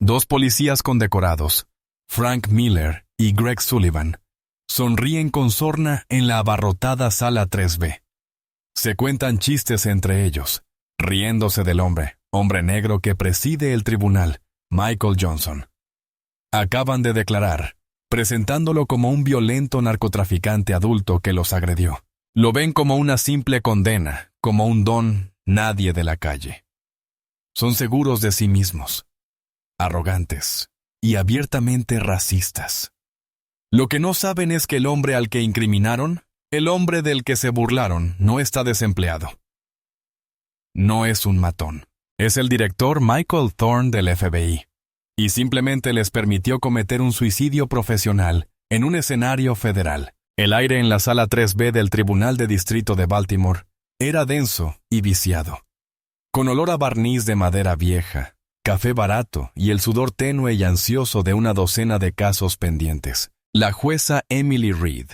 Dos policías condecorados, Frank Miller y Greg Sullivan, sonríen con sorna en la abarrotada sala 3B. Se cuentan chistes entre ellos, riéndose del hombre negro que preside el tribunal, Michael Johnson. Acaban de declarar, presentándolo como un violento narcotraficante adulto que los agredió. Lo ven como una simple condena, como un don nadie de la calle. Son seguros de sí mismos, arrogantes y abiertamente racistas. Lo que no saben es que el hombre al que incriminaron, el hombre del que se burlaron, no está desempleado. No es un matón. Es el director Michael Thorne del FBI. Y simplemente les permitió cometer un suicidio profesional en un escenario federal. El aire en la sala 3B del Tribunal de Distrito de Baltimore era denso y viciado, con olor a barniz de madera vieja, café barato y el sudor tenue y ansioso de una docena de casos pendientes. La jueza Emily Reed,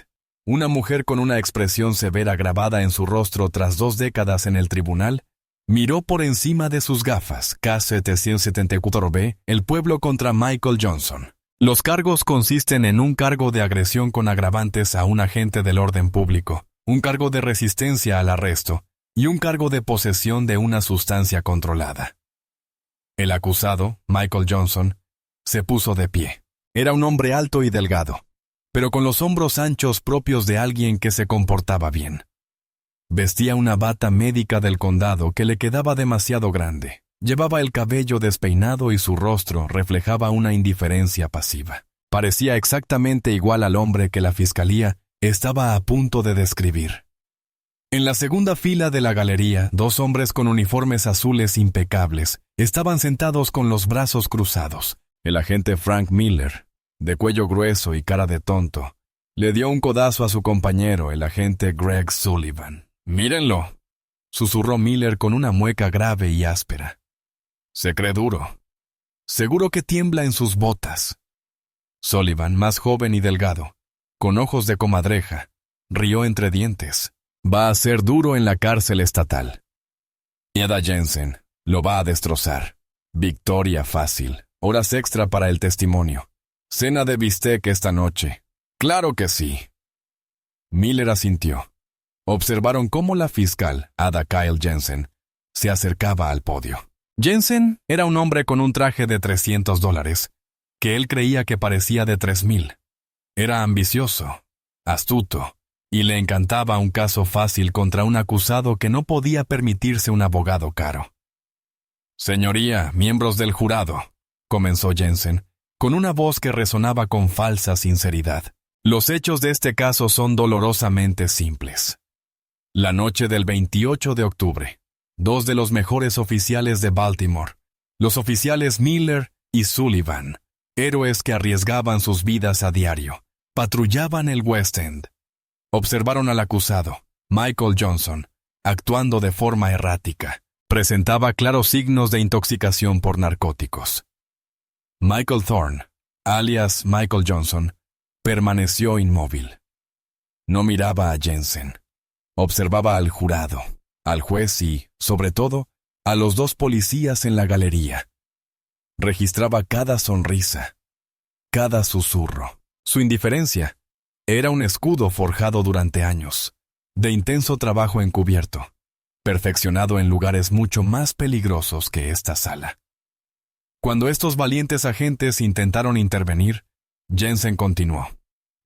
una mujer con una expresión severa grabada en su rostro tras 2 décadas en el tribunal, miró por encima de sus gafas K-774B el pueblo contra Michael Johnson. Los cargos consisten en un cargo de agresión con agravantes a un agente del orden público, un cargo de resistencia al arresto y un cargo de posesión de una sustancia controlada. El acusado, Michael Johnson, se puso de pie. Era un hombre alto y delgado, pero con los hombros anchos propios de alguien que se comportaba bien. Vestía una bata médica del condado que le quedaba demasiado grande. Llevaba el cabello despeinado y su rostro reflejaba una indiferencia pasiva. Parecía exactamente igual al hombre que la fiscalía estaba a punto de describir. En la segunda fila de la galería, 2 hombres con uniformes azules impecables estaban sentados con los brazos cruzados. El agente Frank Miller, de cuello grueso y cara de tonto, le dio un codazo a su compañero, el agente Greg Sullivan. «Mírenlo», susurró Miller con una mueca grave y áspera. «Se cree duro. Seguro que tiembla en sus botas». Sullivan, más joven y delgado, con ojos de comadreja, rió entre dientes. «Va a ser duro en la cárcel estatal. Eda Jensen lo va a destrozar. Victoria fácil. Horas extra para el testimonio. Cena de bistec esta noche». «Claro que sí». Miller asintió. Observaron cómo la fiscal, Ada Kyle Jensen, se acercaba al podio. Jensen era un hombre con un traje de $300, que él creía que parecía de $3,000. Era ambicioso, astuto, y le encantaba un caso fácil contra un acusado que no podía permitirse un abogado caro. «Señoría, miembros del jurado», comenzó Jensen, con una voz que resonaba con falsa sinceridad. «Los hechos de este caso son dolorosamente simples. La noche del 28 de octubre, 2 de los mejores oficiales de Baltimore, los oficiales Miller y Sullivan, héroes que arriesgaban sus vidas a diario, patrullaban el West End. Observaron al acusado, Michael Johnson, actuando de forma errática. Presentaba claros signos de intoxicación por narcóticos. Michael Thorne, alias Michael Johnson, permaneció inmóvil. No miraba a Jensen. Observaba al jurado, al juez y, sobre todo, a los 2 policías en la galería. Registraba cada sonrisa, cada susurro. Su indiferencia era un escudo forjado durante años, de intenso trabajo encubierto, perfeccionado en lugares mucho más peligrosos que esta sala. Cuando estos valientes agentes intentaron intervenir, Jensen continuó.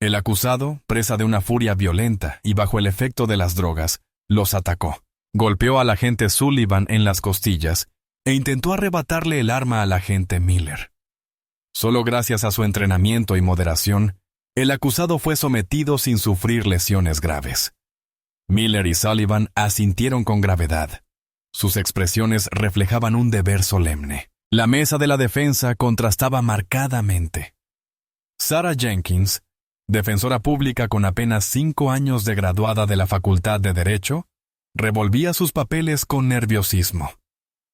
El acusado, presa de una furia violenta y bajo el efecto de las drogas, los atacó. Golpeó al agente Sullivan en las costillas e intentó arrebatarle el arma al agente Miller. Solo gracias a su entrenamiento y moderación, el acusado fue sometido sin sufrir lesiones graves. Miller y Sullivan asintieron con gravedad. Sus expresiones reflejaban un deber solemne. La mesa de la defensa contrastaba marcadamente. Sarah Jenkins, defensora pública con apenas 5 años de graduada de la Facultad de Derecho, revolvía sus papeles con nerviosismo.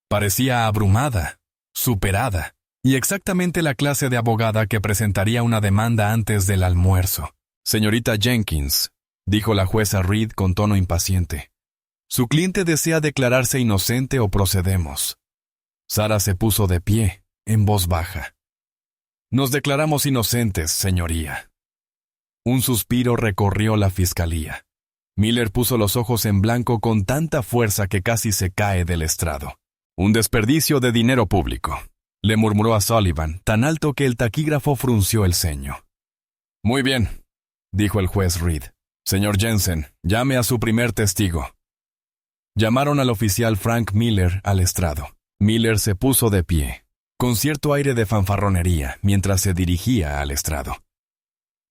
Parecía abrumada, superada, y exactamente la clase de abogada que presentaría una demanda antes del almuerzo. «Señorita Jenkins», dijo la jueza Reed con tono impaciente, «su cliente desea declararse inocente o procedemos». Sarah se puso de pie, en voz baja. Nos declaramos inocentes, señoría. Un suspiro recorrió la fiscalía. Miller puso los ojos en blanco con tanta fuerza que casi se cae del estrado. Un desperdicio de dinero público, le murmuró a Sullivan, tan alto que el taquígrafo frunció el ceño. Muy bien, dijo el juez Reed. Señor Jensen, llame a su primer testigo. Llamaron al oficial Frank Miller al estrado. Miller se puso de pie, con cierto aire de fanfarronería, mientras se dirigía al estrado.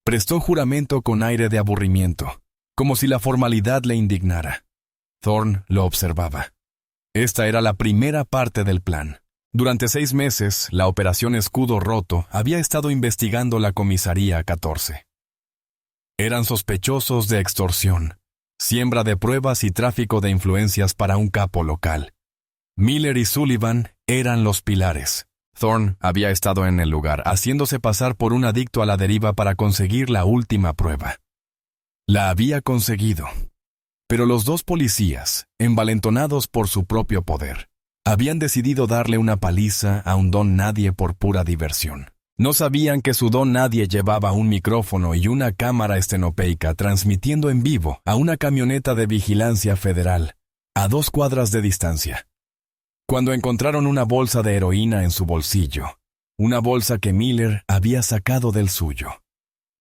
Prestó juramento con aire de aburrimiento, como si la formalidad le indignara. Thorne lo observaba. Esta era la primera parte del plan. Durante 6 meses, la Operación Escudo Roto había estado investigando la Comisaría 14. Eran sospechosos de extorsión, siembra de pruebas y tráfico de influencias para un capo local. Miller y Sullivan eran los pilares. Thorne había estado en el lugar, haciéndose pasar por un adicto a la deriva para conseguir la última prueba. La había conseguido. Pero los 2 policías, envalentonados por su propio poder, habían decidido darle una paliza a un don nadie por pura diversión. No sabían que su don nadie llevaba un micrófono y una cámara estenopeica transmitiendo en vivo a una camioneta de vigilancia federal, a 2 cuadras de distancia. Cuando encontraron una bolsa de heroína en su bolsillo, una bolsa que Miller había sacado del suyo,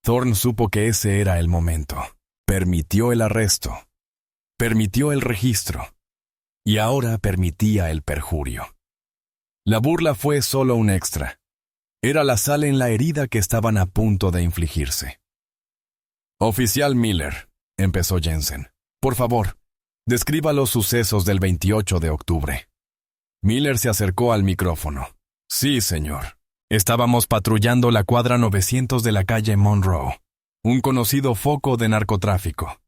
Thorne supo que ese era el momento. Permitió el arresto. Permitió el registro. Y ahora permitía el perjurio. La burla fue solo un extra. Era la sal en la herida que estaban a punto de infligirse. Oficial Miller, empezó Jensen, por favor, describa los sucesos del 28 de octubre. Miller se acercó al micrófono. Sí, señor. Estábamos patrullando la cuadra 900 de la calle Monroe, un conocido foco de narcotráfico.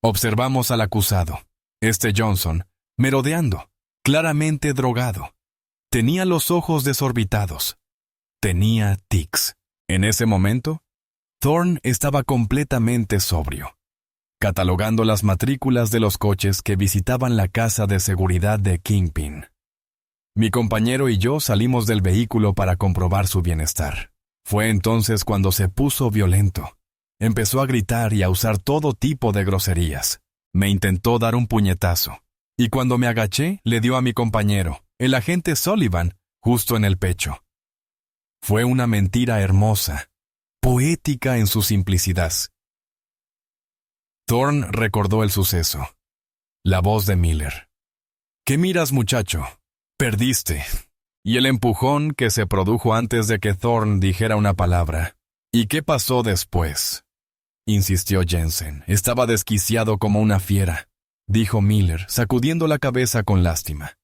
Observamos al acusado, Johnson, merodeando, claramente drogado. Tenía los ojos desorbitados. Tenía tics. En ese momento, Thorne estaba completamente sobrio, catalogando las matrículas de los coches que visitaban la casa de seguridad de Kingpin. Mi compañero y yo salimos del vehículo para comprobar su bienestar. Fue entonces cuando se puso violento. Empezó a gritar y a usar todo tipo de groserías. Me intentó dar un puñetazo. Y cuando me agaché, le dio a mi compañero, el agente Sullivan, justo en el pecho. Fue una mentira hermosa, poética en su simplicidad. Thorne recordó el suceso. La voz de Miller. ¿Qué miras, muchacho? Perdiste. Y el empujón que se produjo antes de que Thorne dijera una palabra. ¿Y qué pasó después? Insistió Jensen. Estaba desquiciado como una fiera, dijo Miller, sacudiendo la cabeza con lástima.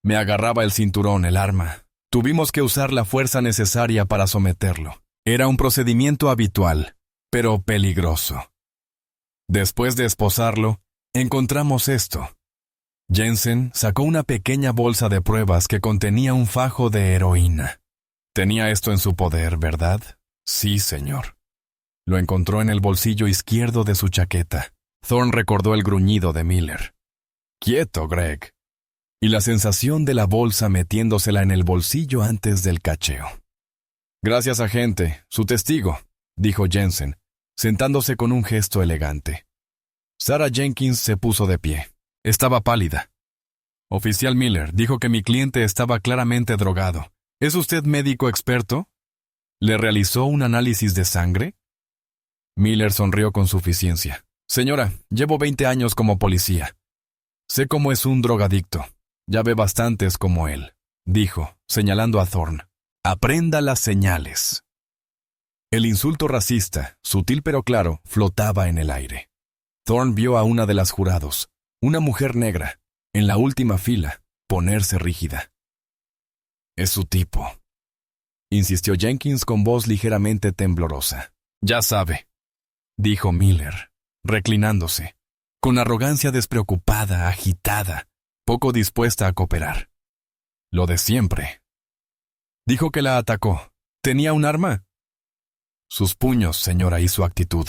Me agarraba el cinturón, el arma. Tuvimos que usar la fuerza necesaria para someterlo. Era un procedimiento habitual, pero peligroso. Después de esposarlo, encontramos esto. Jensen sacó una pequeña bolsa de pruebas que contenía un fajo de heroína. Tenía esto en su poder, ¿verdad? Sí, señor. Lo encontró en el bolsillo izquierdo de su chaqueta. Thorne recordó el gruñido de Miller. «Quieto, Greg». Y la sensación de la bolsa metiéndosela en el bolsillo antes del cacheo. «Gracias, agente, su testigo», dijo Jensen, sentándose con un gesto elegante. Sarah Jenkins se puso de pie. Estaba pálida. «Oficial Miller, dijo que mi cliente estaba claramente drogado. ¿Es usted médico experto? ¿Le realizó un análisis de sangre?» Miller sonrió con suficiencia. «Señora, llevo 20 años como policía. Sé cómo es un drogadicto. Ya ve bastantes como él», dijo, señalando a Thorne. «Aprenda las señales». El insulto racista, sutil pero claro, flotaba en el aire. Thorne vio a una de las jurados, una mujer negra, en la última fila, ponerse rígida. «Es su tipo», insistió Jenkins con voz ligeramente temblorosa. «Ya sabe», dijo Miller, reclinándose, con arrogancia despreocupada, agitada, poco dispuesta a cooperar. «Lo de siempre». «Dijo que la atacó. ¿Tenía un arma?» «Sus puños, señora, y su actitud.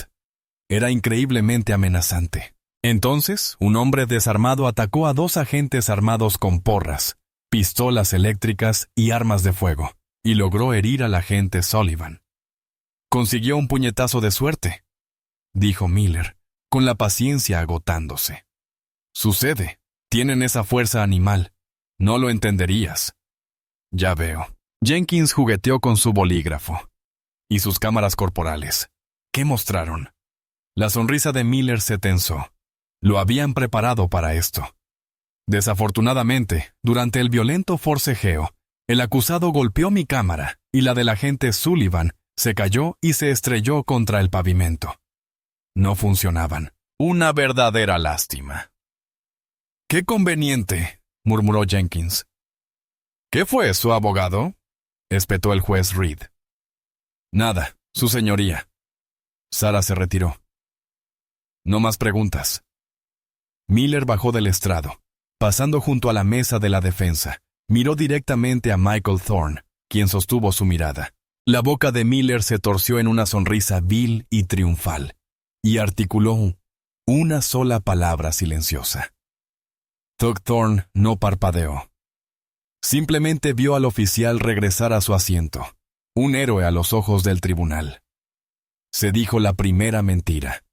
Era increíblemente amenazante». Entonces, un hombre desarmado atacó a 2 agentes armados con porras, pistolas eléctricas y armas de fuego. y logró herir al agente Sullivan. «Consiguió un puñetazo de suerte», dijo Miller, con la paciencia agotándose. «Sucede. Tienen esa fuerza animal. No lo entenderías». «Ya veo». Jenkins jugueteó con su bolígrafo. ¿Y sus cámaras corporales? ¿Qué mostraron? La sonrisa de Miller se tensó. Lo habían preparado para esto. Desafortunadamente, durante el violento forcejeo, el acusado golpeó mi cámara y la del agente Sullivan se cayó y se estrelló contra el pavimento. No funcionaban. Una verdadera lástima. «Qué conveniente», murmuró Jenkins. «¿Qué fue, su abogado?», espetó el juez Reed. «Nada, su señoría». Sarah se retiró. «No más preguntas». Miller bajó del estrado. Pasando junto a la mesa de la defensa, miró directamente a Michael Thorne, quien sostuvo su mirada. La boca de Miller se torció en una sonrisa vil y triunfal, y articuló una sola palabra silenciosa. Doug Thorne no parpadeó. Simplemente vio al oficial regresar a su asiento, un héroe a los ojos del tribunal. Se dijo la primera mentira.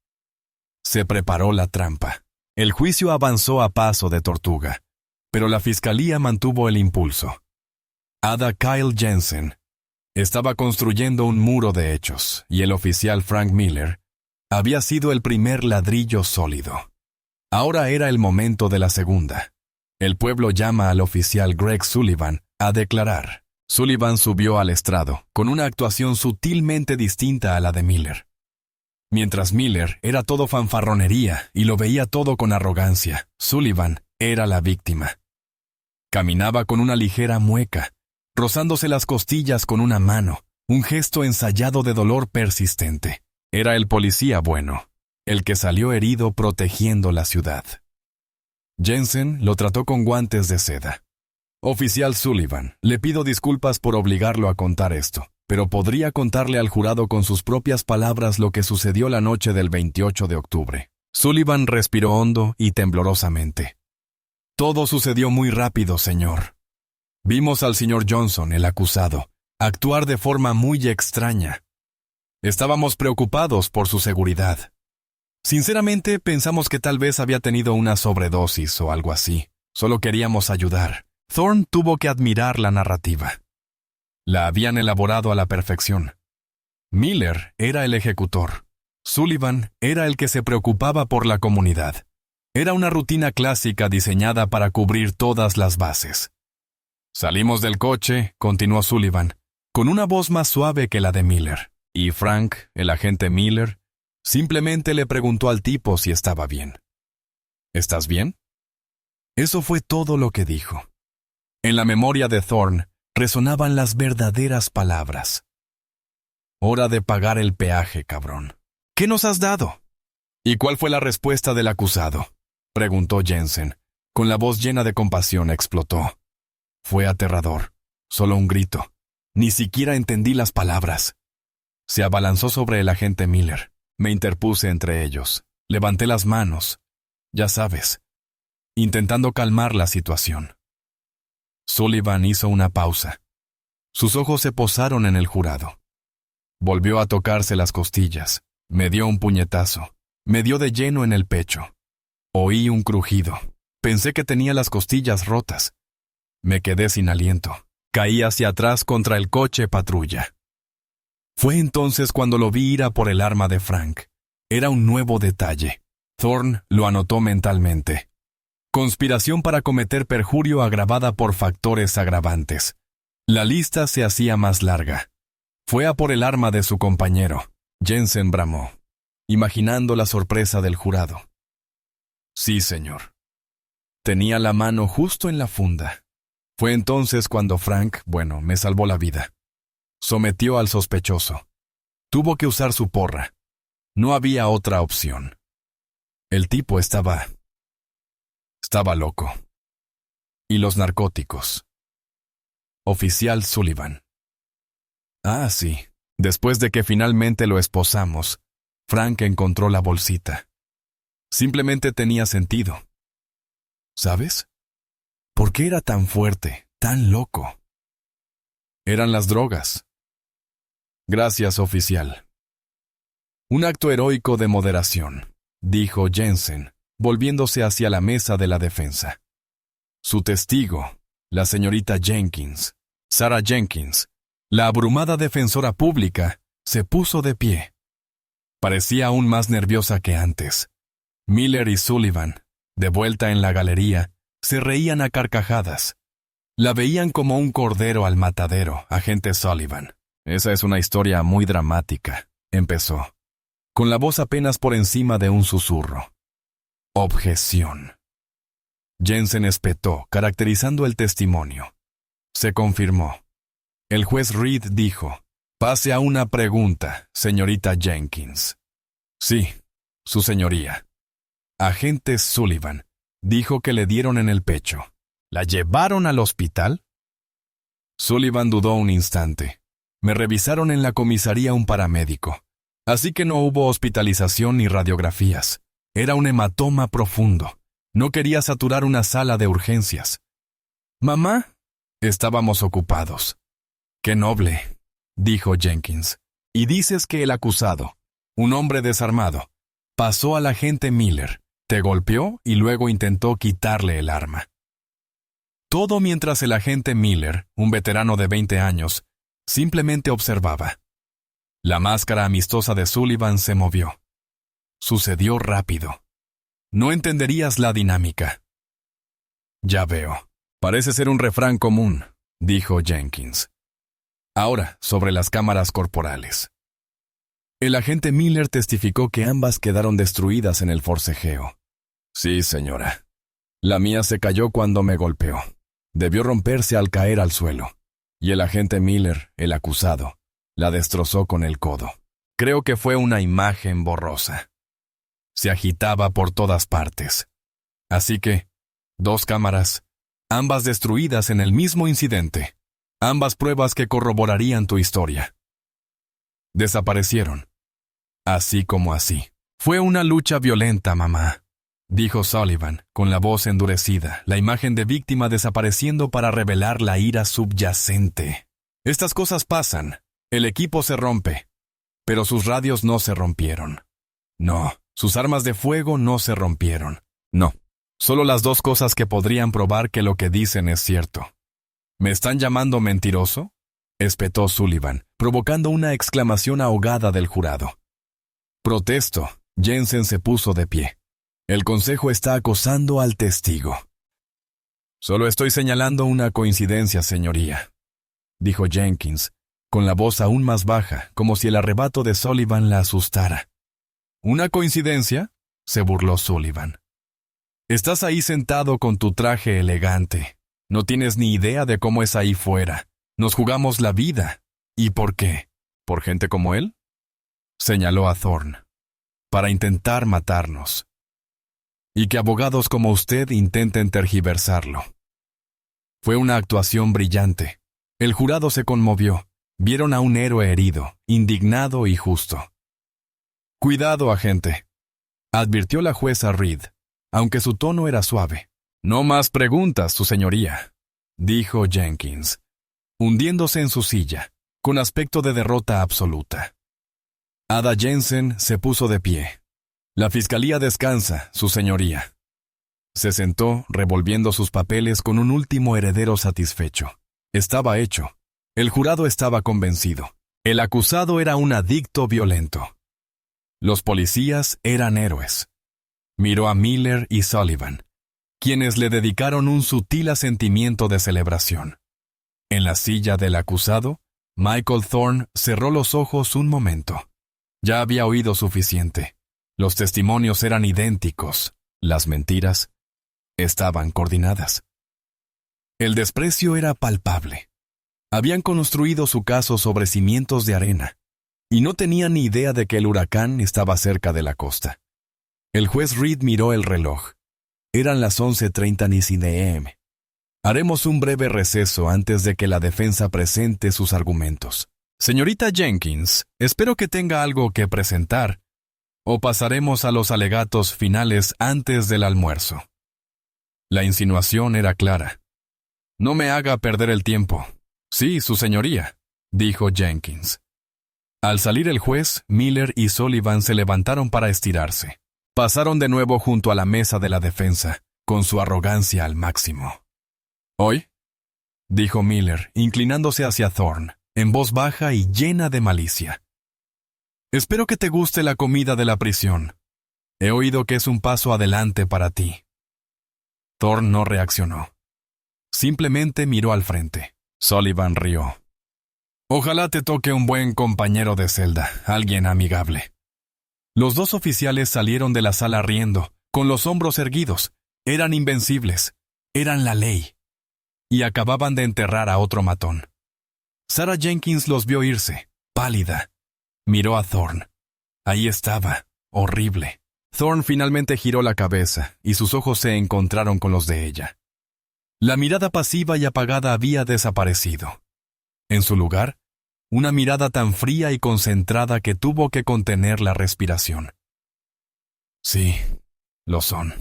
Se preparó la trampa. El juicio avanzó a paso de tortuga, pero la fiscalía mantuvo el impulso. Ada Kyle Jensen estaba construyendo un muro de hechos, y el oficial Frank Miller había sido el primer ladrillo sólido. Ahora era el momento de la segunda. El pueblo llama al oficial Greg Sullivan a declarar. Sullivan subió al estrado, con una actuación sutilmente distinta a la de Miller. Mientras Miller era todo fanfarronería y lo veía todo con arrogancia, Sullivan era la víctima. Caminaba con una ligera mueca, rozándose las costillas con una mano, un gesto ensayado de dolor persistente. Era el policía bueno, el que salió herido protegiendo la ciudad. Jensen lo trató con guantes de seda. «Oficial Sullivan, le pido disculpas por obligarlo a contar esto, pero podría contarle al jurado con sus propias palabras lo que sucedió la noche del 28 de octubre». Sullivan respiró hondo y temblorosamente. «Todo sucedió muy rápido, señor. Vimos al señor Johnson, el acusado, actuar de forma muy extraña. Estábamos preocupados por su seguridad. Sinceramente, pensamos que tal vez había tenido una sobredosis o algo así. Solo queríamos ayudar». Thorne tuvo que admirar la narrativa. La habían elaborado a la perfección. Miller era el ejecutor. Sullivan era el que se preocupaba por la comunidad. Era una rutina clásica diseñada para cubrir todas las bases. «Salimos del coche», continuó Sullivan, con una voz más suave que la de Miller, y Frank, el agente Miller, simplemente le preguntó al tipo si estaba bien. «¿Estás bien?». Eso fue todo lo que dijo. En la memoria de Thorne resonaban las verdaderas palabras. «Hora de pagar el peaje, cabrón. ¿Qué nos has dado?». «¿Y cuál fue la respuesta del acusado?», preguntó Jensen. Con la voz llena de compasión explotó. «Fue aterrador. Solo un grito. Ni siquiera entendí las palabras». Se abalanzó sobre el agente Miller. Me interpuse entre ellos. Levanté las manos. Ya sabes, intentando calmar la situación. Sullivan hizo una pausa. Sus ojos se posaron en el jurado. Volvió a tocarse las costillas. Me dio un puñetazo. Me dio de lleno en el pecho. Oí un crujido. Pensé que tenía las costillas rotas. Me quedé sin aliento. Caí hacia atrás contra el coche patrulla. Fue entonces cuando lo vi ir a por el arma de Frank. Era un nuevo detalle. Thorne lo anotó mentalmente. Conspiración para cometer perjurio agravada por factores agravantes. La lista se hacía más larga. Fue a por el arma de su compañero. Jensen bramó, imaginando la sorpresa del jurado. «Sí, señor». Tenía la mano justo en la funda. Fue entonces cuando Frank, me salvó la vida. Sometió al sospechoso. Tuvo que usar su porra. No había otra opción. El tipo estaba loco. Y los narcóticos. Oficial Sullivan. Ah, sí. Después de que finalmente lo esposamos, Frank encontró la bolsita. Simplemente tenía sentido. ¿Sabes? ¿Por qué era tan fuerte, tan loco? Eran las drogas. Gracias, oficial. Un acto heroico de moderación, dijo Jensen, volviéndose hacia la mesa de la defensa. Su testigo, la señorita Jenkins, Sarah Jenkins, la abrumada defensora pública, se puso de pie. Parecía aún más nerviosa que antes. Miller y Sullivan, de vuelta en la galería, se reían a carcajadas. La veían como un cordero al matadero, agente Sullivan. Esa es una historia muy dramática, empezó, con la voz apenas por encima de un susurro. Objeción. Jensen espetó, caracterizando el testimonio. Se confirmó. El juez Reed dijo, «Pase a una pregunta, señorita Jenkins». «Sí, su señoría». Agente Sullivan dijo que le dieron en el pecho. «¿La llevaron al hospital?» Sullivan dudó un instante. «Me revisaron en la comisaría un paramédico. Así que no hubo hospitalización ni radiografías. Era un hematoma profundo. No quería saturar una sala de urgencias». «¿Mamá?» «Estábamos ocupados». «Qué noble», dijo Jenkins. «Y dices que el acusado, un hombre desarmado, pasó al agente Miller, te golpeó y luego intentó quitarle el arma». Todo mientras el agente Miller, un veterano de 20 años, simplemente observaba. La máscara amistosa de Sullivan se movió. Sucedió rápido. No entenderías la dinámica. «Ya veo. Parece ser un refrán común», dijo Jenkins. «Ahora, sobre las cámaras corporales». El agente Miller testificó que ambas quedaron destruidas en el forcejeo. «Sí, señora. La mía se cayó cuando me golpeó. Debió romperse al caer al suelo. Y el agente Miller, el acusado, la destrozó con el codo. Creo que fue una imagen borrosa. Se agitaba por todas partes. Así que, 2 cámaras, ambas destruidas en el mismo incidente. Ambas pruebas que corroborarían tu historia. Desaparecieron. Así como así. Fue una lucha violenta, mamá», dijo Sullivan, con la voz endurecida, la imagen de víctima desapareciendo para revelar la ira subyacente. «Estas cosas pasan. El equipo se rompe. Pero sus radios no se rompieron. No, sus armas de fuego no se rompieron. No. Solo las 2 cosas que podrían probar que lo que dicen es cierto». «¿Me están llamando mentiroso?», espetó Sullivan, provocando una exclamación ahogada del jurado. «Protesto». Jensen se puso de pie. «El consejo está acosando al testigo». «Solo estoy señalando una coincidencia, señoría», dijo Jenkins, con la voz aún más baja, como si el arrebato de Sullivan la asustara. «¿Una coincidencia?», se burló Sullivan. «Estás ahí sentado con tu traje elegante. No tienes ni idea de cómo es ahí fuera. Nos jugamos la vida. ¿Y por qué? ¿Por gente como él?», señaló a Thorne. «Para intentar matarnos. Y que abogados como usted intenten tergiversarlo». Fue una actuación brillante. El jurado se conmovió. Vieron a un héroe herido, indignado y justo. «Cuidado, agente», advirtió la jueza Reed, aunque su tono era suave. «No más preguntas, su señoría», dijo Jenkins, hundiéndose en su silla, con aspecto de derrota absoluta. Ada Jensen se puso de pie. «La fiscalía descansa, su señoría». Se sentó, revolviendo sus papeles con un último heredero satisfecho. Estaba hecho. El jurado estaba convencido. El acusado era un adicto violento. Los policías eran héroes. Miró a Miller y Sullivan, quienes le dedicaron un sutil asentimiento de celebración. En la silla del acusado, Michael Thorne cerró los ojos un momento. Ya había oído suficiente. Los testimonios eran idénticos. Las mentiras estaban coordinadas. El desprecio era palpable. Habían construido su caso sobre cimientos de arena, y no tenían ni idea de que el huracán estaba cerca de la costa. El juez Reed miró el reloj. Eran las 11:30 AM. Haremos un breve receso antes de que la defensa presente sus argumentos. Señorita Jenkins, espero que tenga algo que presentar, o pasaremos a los alegatos finales antes del almuerzo. La insinuación era clara. No me haga perder el tiempo. Sí, su señoría, dijo Jenkins. Al salir el juez, Miller y Sullivan se levantaron para estirarse. Pasaron de nuevo junto a la mesa de la defensa, con su arrogancia al máximo. ¿Hoy? Dijo Miller, inclinándose hacia Thorne, en voz baja y llena de malicia. Espero que te guste la comida de la prisión. He oído que es un paso adelante para ti. Thorne no reaccionó. Simplemente miró al frente. Sullivan rió. Ojalá te toque un buen compañero de celda, alguien amigable. Los dos oficiales salieron de la sala riendo, con los hombros erguidos. Eran invencibles. Eran la ley. Y acababan de enterrar a otro matón. Sarah Jenkins los vio irse, pálida. Miró a Thorne. Ahí estaba, horrible. Thorne finalmente giró la cabeza, y sus ojos se encontraron con los de ella. La mirada pasiva y apagada había desaparecido. En su lugar, una mirada tan fría y concentrada que tuvo que contener la respiración. Sí, lo son,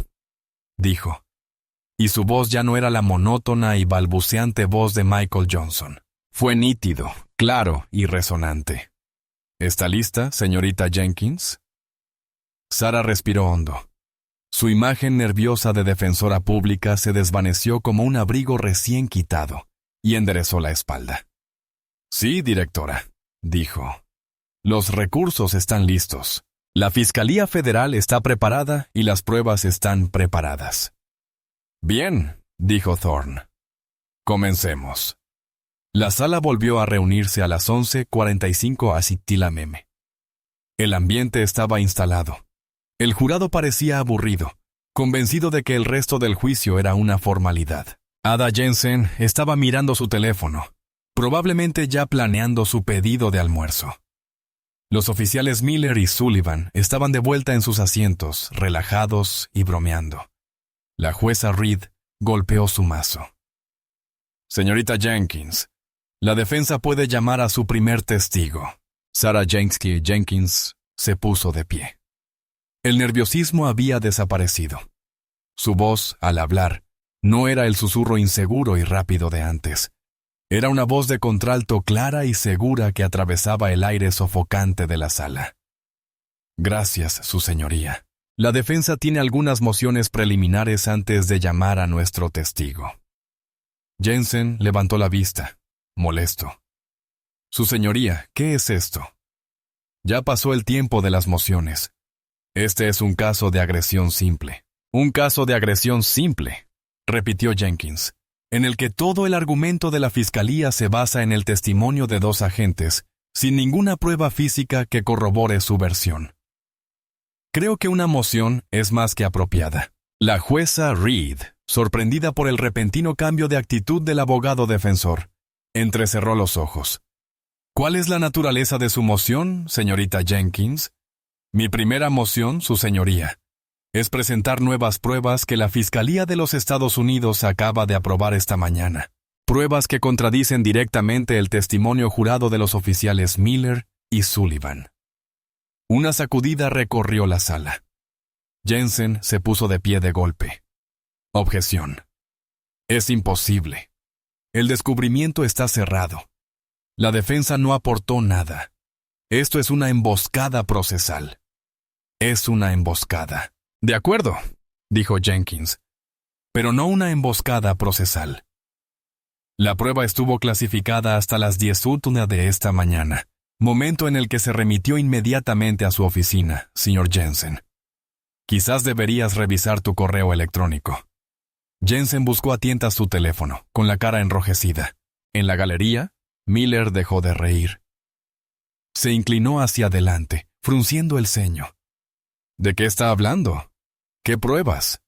dijo. Y su voz ya no era la monótona y balbuceante voz de Michael Johnson. Fue nítido, claro y resonante. ¿Está lista, señorita Jenkins? Sarah respiró hondo. Su imagen nerviosa de defensora pública se desvaneció como un abrigo recién quitado, y enderezó la espalda. Sí, directora, dijo. Los recursos están listos. La Fiscalía Federal está preparada y las pruebas están preparadas. Bien, dijo Thorne. Comencemos. La sala volvió a reunirse a las 11:45 a. El ambiente estaba instalado. El jurado parecía aburrido, convencido de que el resto del juicio era una formalidad. Ada Jensen estaba mirando su teléfono, probablemente ya planeando su pedido de almuerzo. Los oficiales Miller y Sullivan estaban de vuelta en sus asientos, relajados y bromeando. La jueza Reed golpeó su mazo. Señorita Jenkins, la defensa puede llamar a su primer testigo. Sarah Jenkins se puso de pie. El nerviosismo había desaparecido. Su voz, al hablar, no era el susurro inseguro y rápido de antes. Era una voz de contralto clara y segura que atravesaba el aire sofocante de la sala. Gracias, su señoría. La defensa tiene algunas mociones preliminares antes de llamar a nuestro testigo. Jensen levantó la vista, molesto. Su señoría, ¿qué es esto? Ya pasó el tiempo de las mociones. Este es un caso de agresión simple. Un caso de agresión simple, repitió Jenkins, en el que todo el argumento de la fiscalía se basa en el testimonio de dos agentes, sin ninguna prueba física que corrobore su versión. Creo que una moción es más que apropiada. La jueza Reed, sorprendida por el repentino cambio de actitud del abogado defensor, entrecerró los ojos. ¿Cuál es la naturaleza de su moción, señorita Jenkins? Mi primera moción, su señoría, es presentar nuevas pruebas que la Fiscalía de los Estados Unidos acaba de aprobar esta mañana. Pruebas que contradicen directamente el testimonio jurado de los oficiales Miller y Sullivan. Una sacudida recorrió la sala. Jensen se puso de pie de golpe. Objeción. Es imposible. El descubrimiento está cerrado. La defensa no aportó nada. Esto es una emboscada procesal. Es una emboscada. De acuerdo, dijo Jenkins, pero no una emboscada procesal. La prueba estuvo clasificada hasta las 10:01 de esta mañana, momento en el que se remitió inmediatamente a su oficina, señor Jensen. Quizás deberías revisar tu correo electrónico. Jensen buscó a tientas su teléfono, con la cara enrojecida. En la galería, Miller dejó de reír. Se inclinó hacia adelante, frunciendo el ceño. ¿De qué está hablando? ¿Qué pruebas?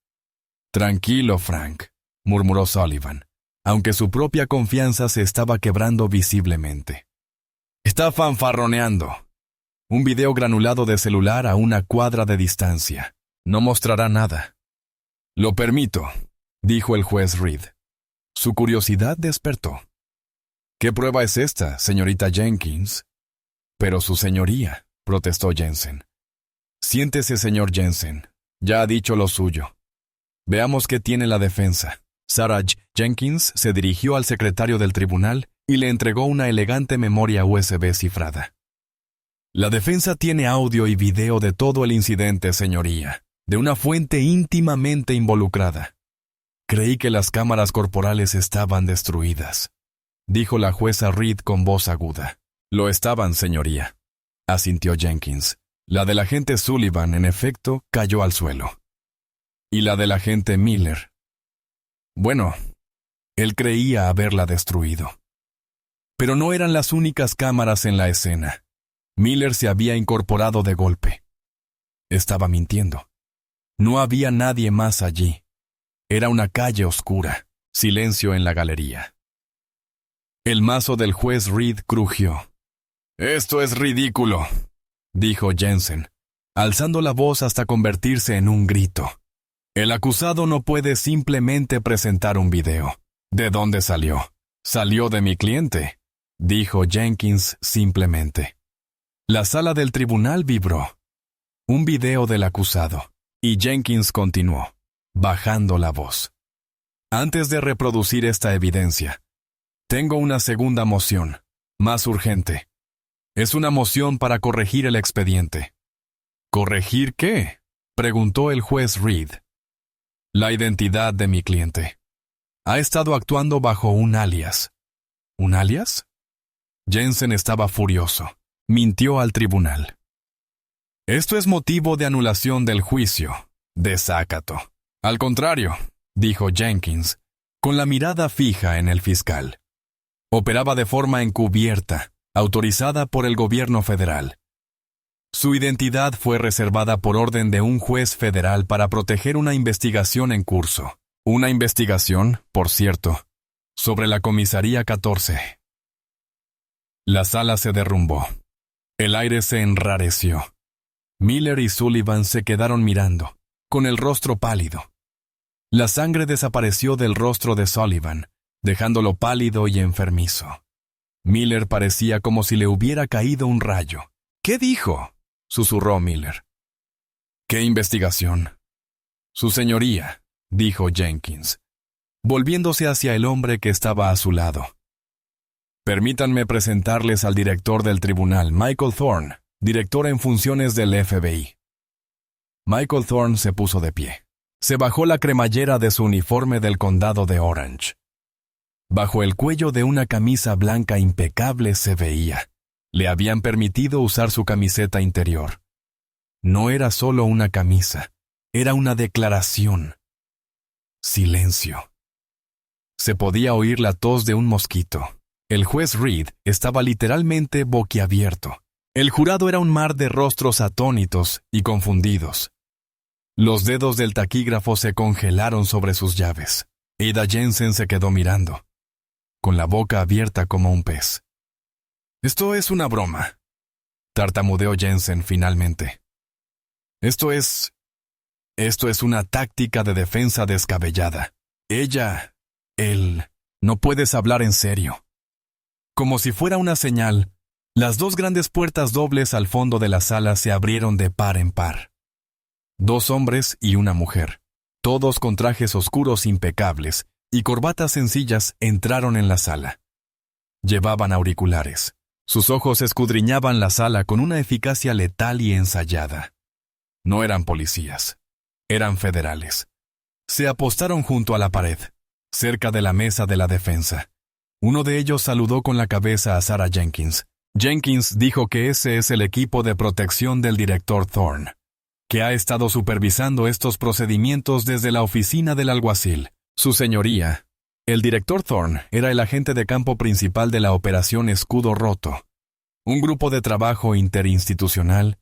Tranquilo, Frank, murmuró Sullivan, aunque su propia confianza se estaba quebrando visiblemente. Está fanfarroneando. Un video granulado de celular a una cuadra de distancia. No mostrará nada. Lo permito, dijo el juez Reed. Su curiosidad despertó. ¿Qué prueba es esta, señorita Jenkins? Pero su señoría, protestó Jensen. Siéntese, señor Jensen. Ya ha dicho lo suyo. Veamos qué tiene la defensa. Sarah Jenkins se dirigió al secretario del tribunal y le entregó una elegante memoria USB cifrada. La defensa tiene audio y video de todo el incidente, señoría, de una fuente íntimamente involucrada. Creí que las cámaras corporales estaban destruidas, dijo la jueza Reed con voz aguda. Lo estaban, señoría, asintió Jenkins. La del agente Sullivan, en efecto, cayó al suelo. ¿Y la del agente Miller? Bueno, él creía haberla destruido. Pero no eran las únicas cámaras en la escena. Miller se había incorporado de golpe. Estaba mintiendo. No había nadie más allí. Era una calle oscura, silencio en la galería. El mazo del juez Reed crujió. «Esto es ridículo», dijo Jensen, alzando la voz hasta convertirse en un grito. «El acusado no puede simplemente presentar un video. ¿De dónde salió? Salió de mi cliente», dijo Jenkins simplemente. La sala del tribunal vibró. Un video del acusado. Y Jenkins continuó, bajando la voz. «Antes de reproducir esta evidencia, tengo una segunda moción, más urgente. Es una moción para corregir el expediente». «¿Corregir qué?», preguntó el juez Reed. «La identidad de mi cliente. Ha estado actuando bajo un alias». ¿Un alias? Jensen estaba furioso. Mintió al tribunal. «Esto es motivo de anulación del juicio, desácato». «Al contrario», dijo Jenkins, con la mirada fija en el fiscal. «Operaba de forma encubierta, autorizada por el gobierno federal. Su identidad fue reservada por orden de un juez federal para proteger una investigación en curso. Una investigación, por cierto, sobre la comisaría 14. La sala se derrumbó. El aire se enrareció. Miller y Sullivan se quedaron mirando, con el rostro pálido. La sangre desapareció del rostro de Sullivan, dejándolo pálido y enfermizo. Miller parecía como si le hubiera caído un rayo. «¿Qué dijo?», susurró Miller. «¿Qué investigación?». «Su señoría», dijo Jenkins, volviéndose hacia el hombre que estaba a su lado. «Permítanme presentarles al director del tribunal, Michael Thorne, director en funciones del FBI». Michael Thorne se puso de pie. Se bajó la cremallera de su uniforme del condado de Orange. Bajo el cuello de una camisa blanca impecable se veía. Le habían permitido usar su camiseta interior. No era solo una camisa, era una declaración. Silencio. Se podía oír la tos de un mosquito. El juez Reed estaba literalmente boquiabierto. El jurado era un mar de rostros atónitos y confundidos. Los dedos del taquígrafo se congelaron sobre sus llaves. Ada Jensen se quedó mirando, con la boca abierta como un pez. «Esto es una broma», tartamudeó Jensen finalmente. Esto es una táctica de defensa descabellada. Él, no puedes hablar en serio». Como si fuera una señal, las dos grandes puertas dobles al fondo de la sala se abrieron de par en par. 2 hombres y una mujer, todos con trajes oscuros impecables y corbatas sencillas, entraron en la sala. Llevaban auriculares. Sus ojos escudriñaban la sala con una eficacia letal y ensayada. No eran policías, eran federales. Se apostaron junto a la pared, cerca de la mesa de la defensa. Uno de ellos saludó con la cabeza a Sarah Jenkins. Jenkins dijo que ese es el equipo de protección del director Thorne, que ha estado supervisando estos procedimientos desde la oficina del alguacil. Su señoría, el director Thorne era el agente de campo principal de la Operación Escudo Roto, un grupo de trabajo interinstitucional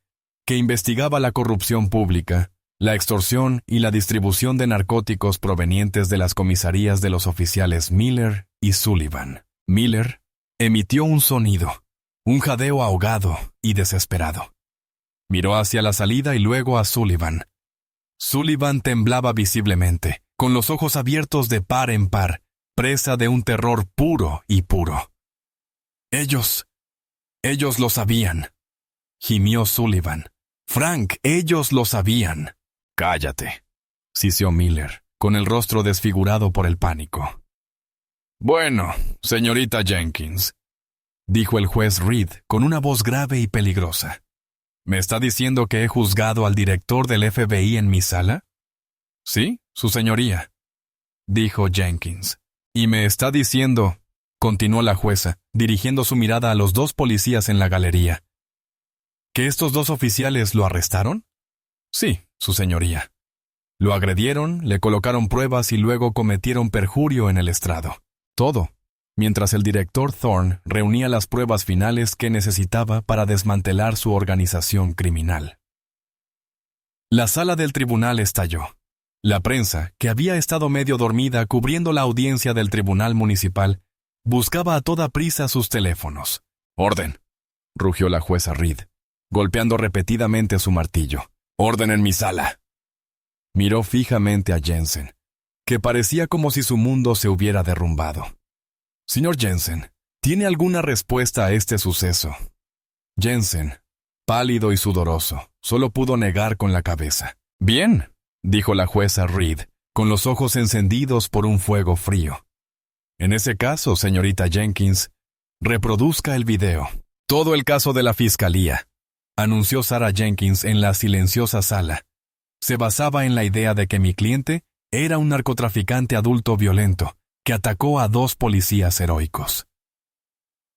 que investigaba la corrupción pública, la extorsión y la distribución de narcóticos provenientes de las comisarías de los oficiales Miller y Sullivan. Miller emitió un sonido, un jadeo ahogado y desesperado. Miró hacia la salida y luego a Sullivan. Sullivan temblaba visiblemente, con los ojos abiertos de par en par, presa de un terror puro y puro. Ellos lo sabían, gimió Sullivan. «Frank, ellos lo sabían». «Cállate», siseó Miller, con el rostro desfigurado por el pánico. Bueno, señorita Jenkins, dijo el juez Reed con una voz grave y peligrosa. ¿Me está diciendo que he juzgado al director del FBI en mi sala? Sí, su señoría, dijo Jenkins. Y me está diciendo, continuó la jueza, dirigiendo su mirada a los dos policías en la galería, ¿que estos dos oficiales lo arrestaron? Sí, su señoría. Lo agredieron, le colocaron pruebas y luego cometieron perjurio en el estrado. Todo, mientras el director Thorne reunía las pruebas finales que necesitaba para desmantelar su organización criminal. La sala del tribunal estalló. La prensa, que había estado medio dormida cubriendo la audiencia del tribunal municipal, buscaba a toda prisa sus teléfonos. «Orden», rugió la jueza Reed, golpeando repetidamente su martillo. «Orden en mi sala». Miró fijamente a Jensen, que parecía como si su mundo se hubiera derrumbado. «Señor Jensen, ¿tiene alguna respuesta a este suceso?» Jensen, pálido y sudoroso, solo pudo negar con la cabeza. «Bien», dijo la jueza Reed, con los ojos encendidos por un fuego frío. «En ese caso, señorita Jenkins, reproduzca el video. Todo el caso de la fiscalía», anunció Sarah Jenkins en la silenciosa sala. Se basaba en la idea de que mi cliente era un narcotraficante adulto violento que atacó a dos policías heroicos.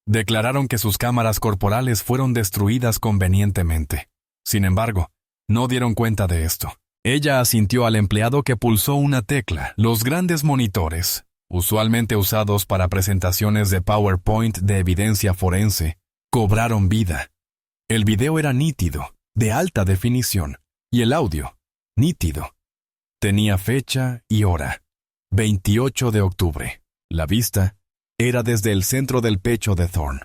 Declararon que sus cámaras corporales fueron destruidas convenientemente. Sin embargo, no dieron cuenta de esto. Ella asintió al empleado que pulsó una tecla. Los grandes monitores, usualmente usados para presentaciones de PowerPoint de evidencia forense, cobraron vida. El video era nítido, de alta definición, y el audio, nítido. Tenía fecha y hora. 28 de octubre. La vista era desde el centro del pecho de Thorne.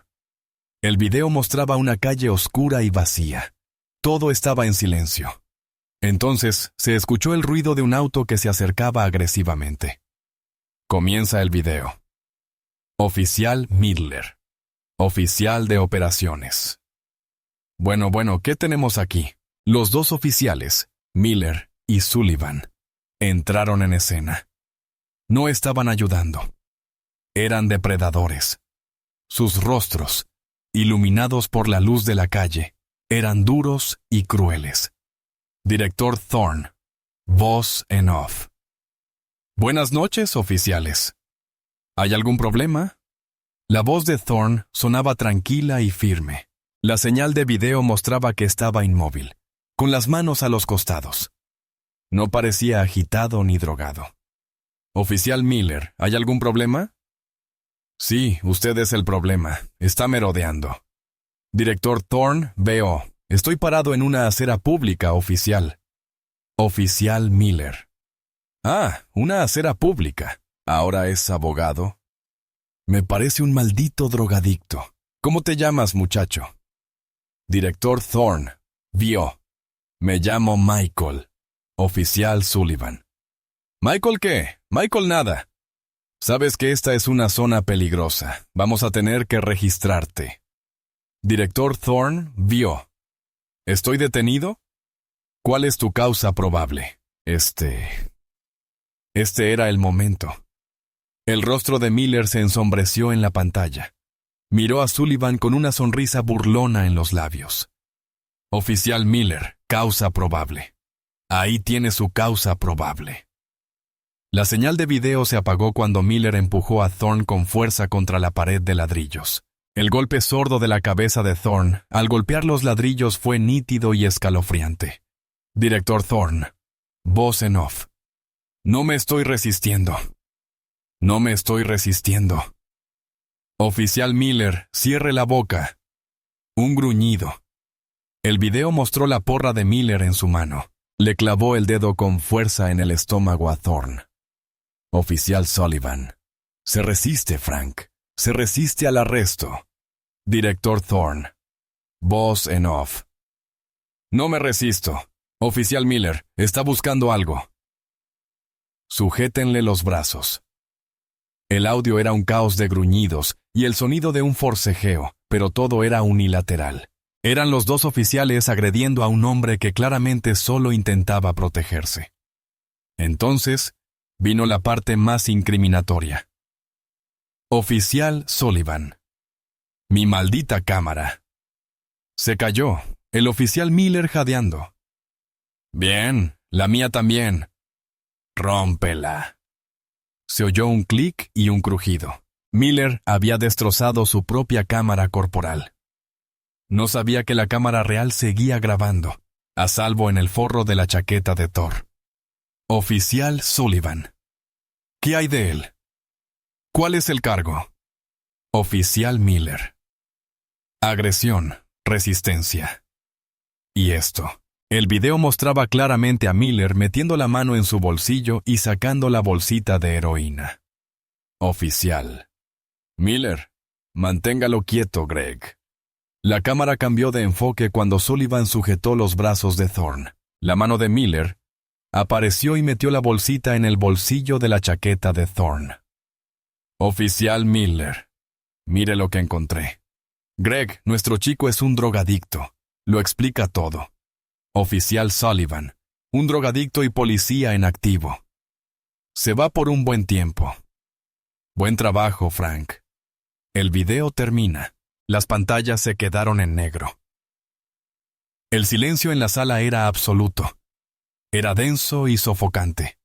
El video mostraba una calle oscura y vacía. Todo estaba en silencio. Entonces se escuchó el ruido de un auto que se acercaba agresivamente. Comienza el video. Oficial Miller. Oficial de operaciones. Bueno, ¿qué tenemos aquí? Los dos oficiales, Miller y Sullivan, entraron en escena. No estaban ayudando. Eran depredadores. Sus rostros, iluminados por la luz de la calle, eran duros y crueles. Director Thorne, voz en off. Buenas noches, oficiales. ¿Hay algún problema? La voz de Thorne sonaba tranquila y firme. La señal de video mostraba que estaba inmóvil, con las manos a los costados. No parecía agitado ni drogado. Oficial Miller, ¿hay algún problema? Sí, usted es el problema. Está merodeando. Director Thorne, veo. Estoy parado en una acera pública, oficial. Oficial Miller. Ah, una acera pública. ¿Ahora es abogado? Me parece un maldito drogadicto. ¿Cómo te llamas, muchacho? Director Thorne. Vio. Me llamo Michael. Oficial Sullivan. ¿Michael qué? Michael nada. Sabes que esta es una zona peligrosa. Vamos a tener que registrarte. Director Thorne, vio. ¿Estoy detenido? ¿Cuál es tu causa probable? Este era el momento. El rostro de Miller se ensombreció en la pantalla. Miró a Sullivan con una sonrisa burlona en los labios. Oficial Miller, causa probable. Ahí tiene su causa probable. La señal de video se apagó cuando Miller empujó a Thorne con fuerza contra la pared de ladrillos. El golpe sordo de la cabeza de Thorne al golpear los ladrillos fue nítido y escalofriante. Director Thorne, voz en off. No me estoy resistiendo. No me estoy resistiendo. Oficial Miller, cierre la boca. Un gruñido. El video mostró la porra de Miller en su mano. Le clavó el dedo con fuerza en el estómago a Thorne. Oficial Sullivan. Se resiste, Frank. Se resiste al arresto. Director Thorne. Voz en off. No me resisto. Oficial Miller, está buscando algo. Sujétenle los brazos. El audio era un caos de gruñidos y el sonido de un forcejeo, pero todo era unilateral. Eran los dos oficiales agrediendo a un hombre que claramente solo intentaba protegerse. Entonces, vino la parte más incriminatoria. Oficial Sullivan. Mi maldita cámara. Se cayó, el oficial Miller jadeando. Bien, la mía también. Rómpela. Se oyó un clic y un crujido. Miller había destrozado su propia cámara corporal. No sabía que la cámara real seguía grabando, a salvo en el forro de la chaqueta de Thor. Oficial Sullivan. ¿Qué hay de él? ¿Cuál es el cargo? Oficial Miller. Agresión, resistencia. Y esto. El video mostraba claramente a Miller metiendo la mano en su bolsillo y sacando la bolsita de heroína. Oficial. Miller, manténgalo quieto, Greg. La cámara cambió de enfoque cuando Sullivan sujetó los brazos de Thorne. La mano de Miller apareció y metió la bolsita en el bolsillo de la chaqueta de Thorne. Oficial Miller, mire lo que encontré. Greg, nuestro chico es un drogadicto. Lo explica todo. Oficial Sullivan, un drogadicto y policía en activo. Se va por un buen tiempo. Buen trabajo, Frank. El video termina. Las pantallas se quedaron en negro. El silencio en la sala era absoluto. Era denso y sofocante.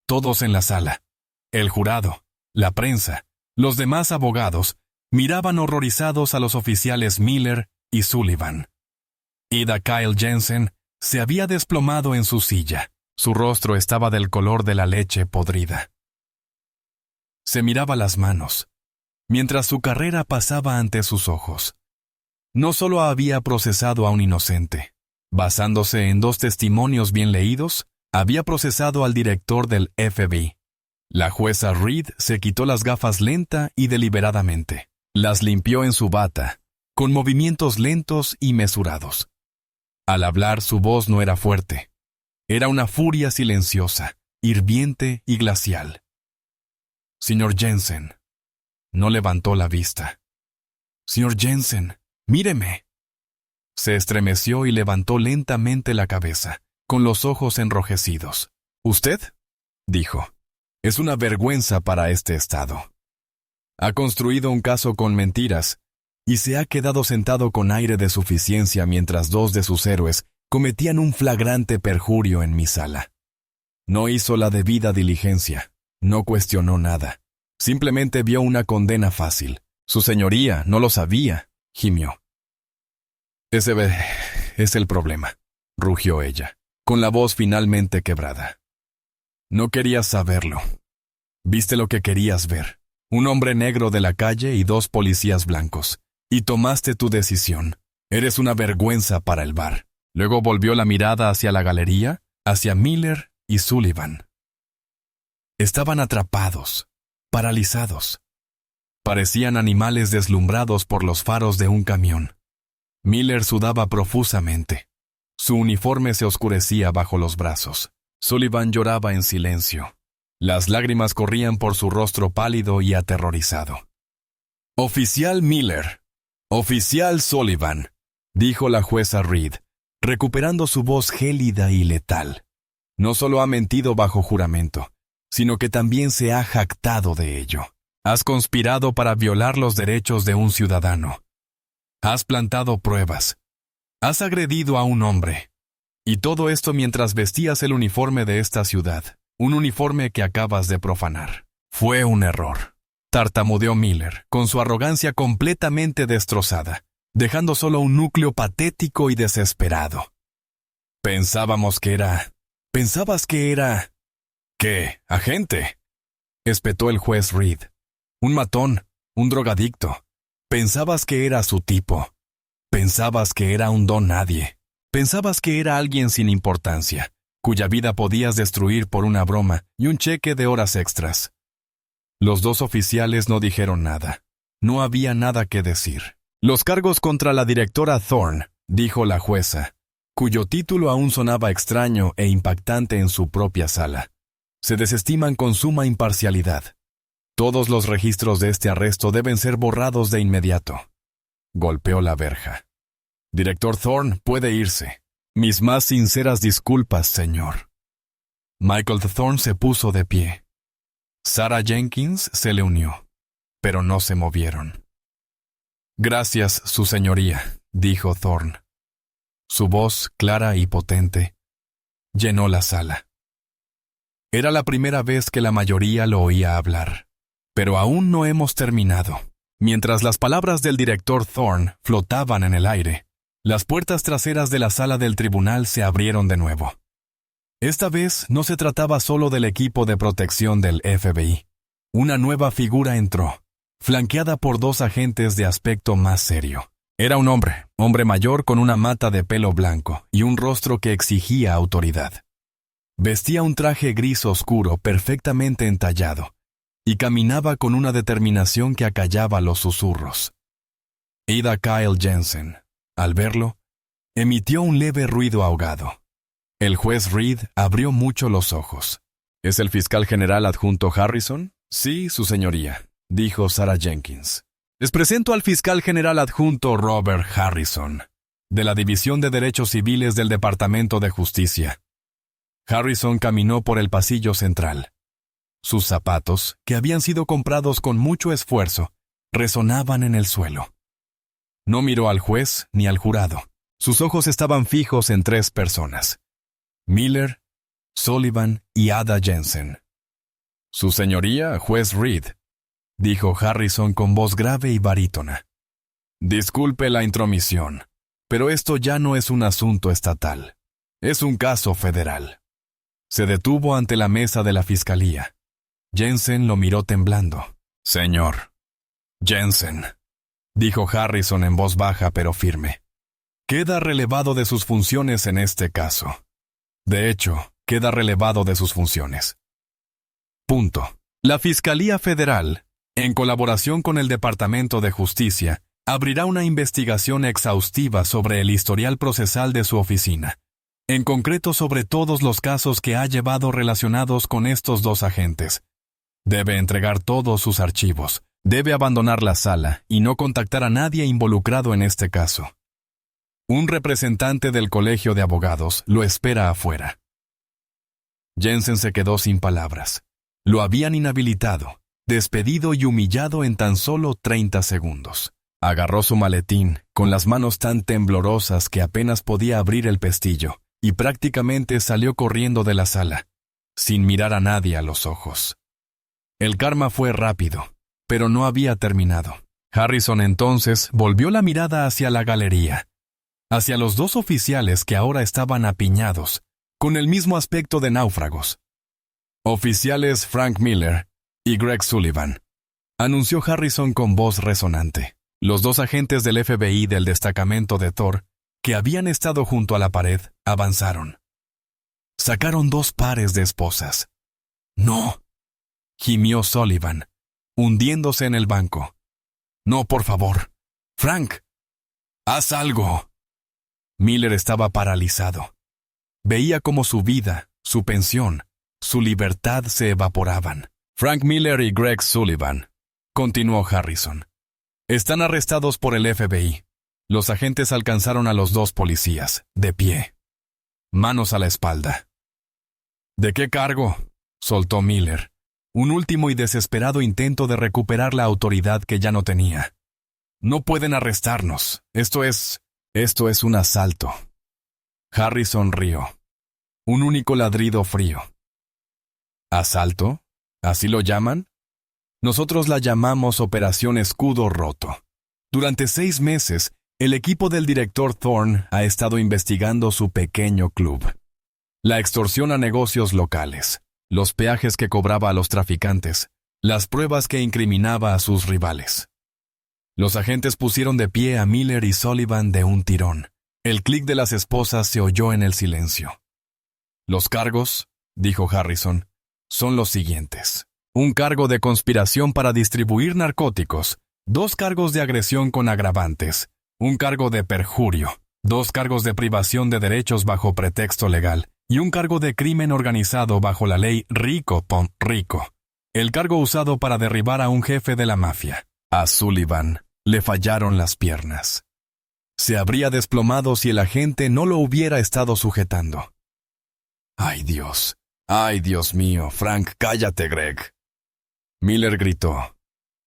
Todos en la sala, el jurado, la prensa, los demás abogados, miraban horrorizados a los oficiales Miller y Sullivan. Ida Kyle Jensen se había desplomado en su silla. Su rostro estaba del color de la leche podrida. Se miraba las manos, mientras su carrera pasaba ante sus ojos. No solo había procesado a un inocente. Basándose en 2 testimonios bien leídos, había procesado al director del FBI. La jueza Reed se quitó las gafas lenta y deliberadamente. Las limpió en su bata, con movimientos lentos y mesurados. Al hablar, su voz no era fuerte. Era una furia silenciosa, hirviente y glacial. Señor Jensen. No levantó la vista. Señor Jensen, míreme. Se estremeció y levantó lentamente la cabeza, con los ojos enrojecidos. ¿Usted? Dijo. Es una vergüenza para este estado. Ha construido un caso con mentiras y se ha quedado sentado con aire de suficiencia mientras 2 de sus héroes cometían un flagrante perjurio en mi sala. No hizo la debida diligencia, no cuestionó nada. Simplemente vio una condena fácil. Su señoría no lo sabía, gimió. Ese es el problema, rugió ella, con la voz finalmente quebrada. No querías saberlo. Viste lo que querías ver. Un hombre negro de la calle y 2 policías blancos. Y tomaste tu decisión. Eres una vergüenza para el bar. Luego volvió la mirada hacia la galería, hacia Miller y Sullivan. Estaban atrapados, paralizados. Parecían animales deslumbrados por los faros de un camión. Miller sudaba profusamente. Su uniforme se oscurecía bajo los brazos. Sullivan lloraba en silencio. Las lágrimas corrían por su rostro pálido y aterrorizado. «Oficial Miller, oficial Sullivan», dijo la jueza Reed, recuperando su voz gélida y letal. No solo ha mentido bajo juramento, sino que también se ha jactado de ello. Has conspirado para violar los derechos de un ciudadano. Has plantado pruebas. Has agredido a un hombre. Y todo esto mientras vestías el uniforme de esta ciudad, un uniforme que acabas de profanar. Fue un error, tartamudeó Miller, con su arrogancia completamente destrozada, dejando solo un núcleo patético y desesperado. Pensabas que era... ¿Qué, agente?, espetó el juez Reed. Un matón, un drogadicto. Pensabas que era su tipo. Pensabas que era un don nadie. Pensabas que era alguien sin importancia, cuya vida podías destruir por una broma y un cheque de horas extras. Los 2 oficiales no dijeron nada. No había nada que decir. Los cargos contra la directora Thorne, dijo la jueza, cuyo título aún sonaba extraño e impactante en su propia sala, se desestiman con suma imparcialidad. Todos los registros de este arresto deben ser borrados de inmediato. Golpeó la verja. Director Thorne puede irse. Mis más sinceras disculpas, señor. Michael Thorne se puso de pie. Sarah Jenkins se le unió. pero no se movieron. «Gracias, su señoría», dijo Thorne. Su voz, clara y potente, llenó la sala. Era la primera vez que la mayoría lo oía hablar. Pero aún no hemos terminado. Mientras las palabras del director Thorne flotaban en el aire, las puertas traseras de la sala del tribunal se abrieron de nuevo. Esta vez no se trataba solo del equipo de protección del FBI. Una nueva figura entró, flanqueada por dos agentes de aspecto más serio. Era un hombre mayor con una mata de pelo blanco y un rostro que exigía autoridad. Vestía un traje gris oscuro perfectamente entallado y caminaba con una determinación que acallaba los susurros. Ada Kyle Jensen, al verlo, emitió un leve ruido ahogado. El juez Reed abrió mucho los ojos. ¿Es el fiscal general adjunto Harrison? Sí, su señoría, dijo Sarah Jenkins. Les presento al fiscal general adjunto Robert Harrison, de la División de Derechos Civiles del Departamento de Justicia. Harrison caminó por el pasillo central. Sus zapatos, que habían sido comprados con mucho esfuerzo, resonaban en el suelo. No miró al juez ni al jurado. Sus ojos estaban fijos en tres personas: Miller, Sullivan y Ada Jensen. «Su señoría, juez Reed», dijo Harrison con voz grave y barítona. «Disculpe la intromisión, pero esto ya no es un asunto estatal. Es un caso federal». Se detuvo ante la mesa de la fiscalía. Jensen lo miró temblando. «Señor Jensen», dijo Harrison en voz baja pero firme, «queda relevado de sus funciones en este caso. De hecho, queda relevado de sus funciones. Punto. La Fiscalía Federal, en colaboración con el Departamento de Justicia, abrirá una investigación exhaustiva sobre el historial procesal de su oficina, en concreto sobre todos los casos que ha llevado relacionados con estos dos agentes. Debe entregar todos sus archivos, debe abandonar la sala y no contactar a nadie involucrado en este caso. Un representante del Colegio de Abogados lo espera afuera». Jensen se quedó sin palabras. Lo habían inhabilitado, despedido y humillado en tan solo 30 segundos. Agarró su maletín, con las manos tan temblorosas que apenas podía abrir el pestillo, y prácticamente salió corriendo de la sala, sin mirar a nadie a los ojos. El karma fue rápido, pero no había terminado. Harrison entonces volvió la mirada hacia la galería, hacia los dos oficiales que ahora estaban apiñados, con el mismo aspecto de náufragos. «Oficiales Frank Miller y Greg Sullivan», anunció Harrison con voz resonante. Los dos agentes del FBI del destacamento de Thor, que habían estado junto a la pared, avanzaron. Sacaron dos pares de esposas. «¡No!», gimió Sullivan, hundiéndose en el banco. «No, por favor. Frank, haz algo». Miller estaba paralizado. Veía cómo su vida, su pensión, su libertad se evaporaban. «Frank Miller y Greg Sullivan», continuó Harrison, «están arrestados por el FBI. Los agentes alcanzaron a los dos policías, de pie, manos a la espalda». «¿De qué cargo?», soltó Miller, un último y desesperado intento de recuperar la autoridad que ya no tenía. «No pueden arrestarnos. Esto es un asalto». Harrison rió. Un único ladrido frío. ¿Asalto? ¿Así lo llaman? Nosotros la llamamos Operación Escudo Roto. Durante 6 meses, el equipo del director Thorne ha estado investigando su pequeño club. La extorsión a negocios locales, los peajes que cobraba a los traficantes, las pruebas que incriminaba a sus rivales. Los agentes pusieron de pie a Miller y Sullivan de un tirón. El clic de las esposas se oyó en el silencio. «Los cargos», dijo Harrison, «son los siguientes. Un cargo de conspiración para distribuir narcóticos, 2 cargos de agresión con agravantes, un cargo de perjurio, 2 cargos de privación de derechos bajo pretexto legal y un cargo de crimen organizado bajo la ley Rico Pon Rico, el cargo usado para derribar a un jefe de la mafia». A Sullivan le fallaron las piernas. Se habría desplomado si el agente no lo hubiera estado sujetando. «¡Ay, Dios! ¡Ay, Dios mío! Frank, cállate, Greg». Miller gritó.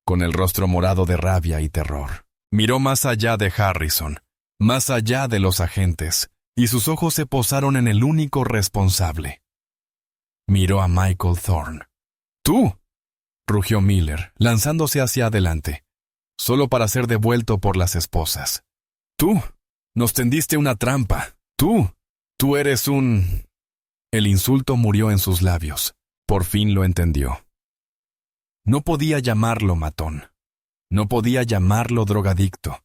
con el rostro morado de rabia y terror. Miró más allá de Harrison, más allá de los agentes, y sus ojos se posaron en el único responsable. Miró a Michael Thorne. ¡Tú!, rugió Miller, lanzándose hacia adelante, solo para ser devuelto por las esposas. ¡Tú! Nos tendiste una trampa. ¡Tú eres un...! El insulto murió en sus labios. Por fin lo entendió. No podía llamarlo matón. No podía llamarlo drogadicto.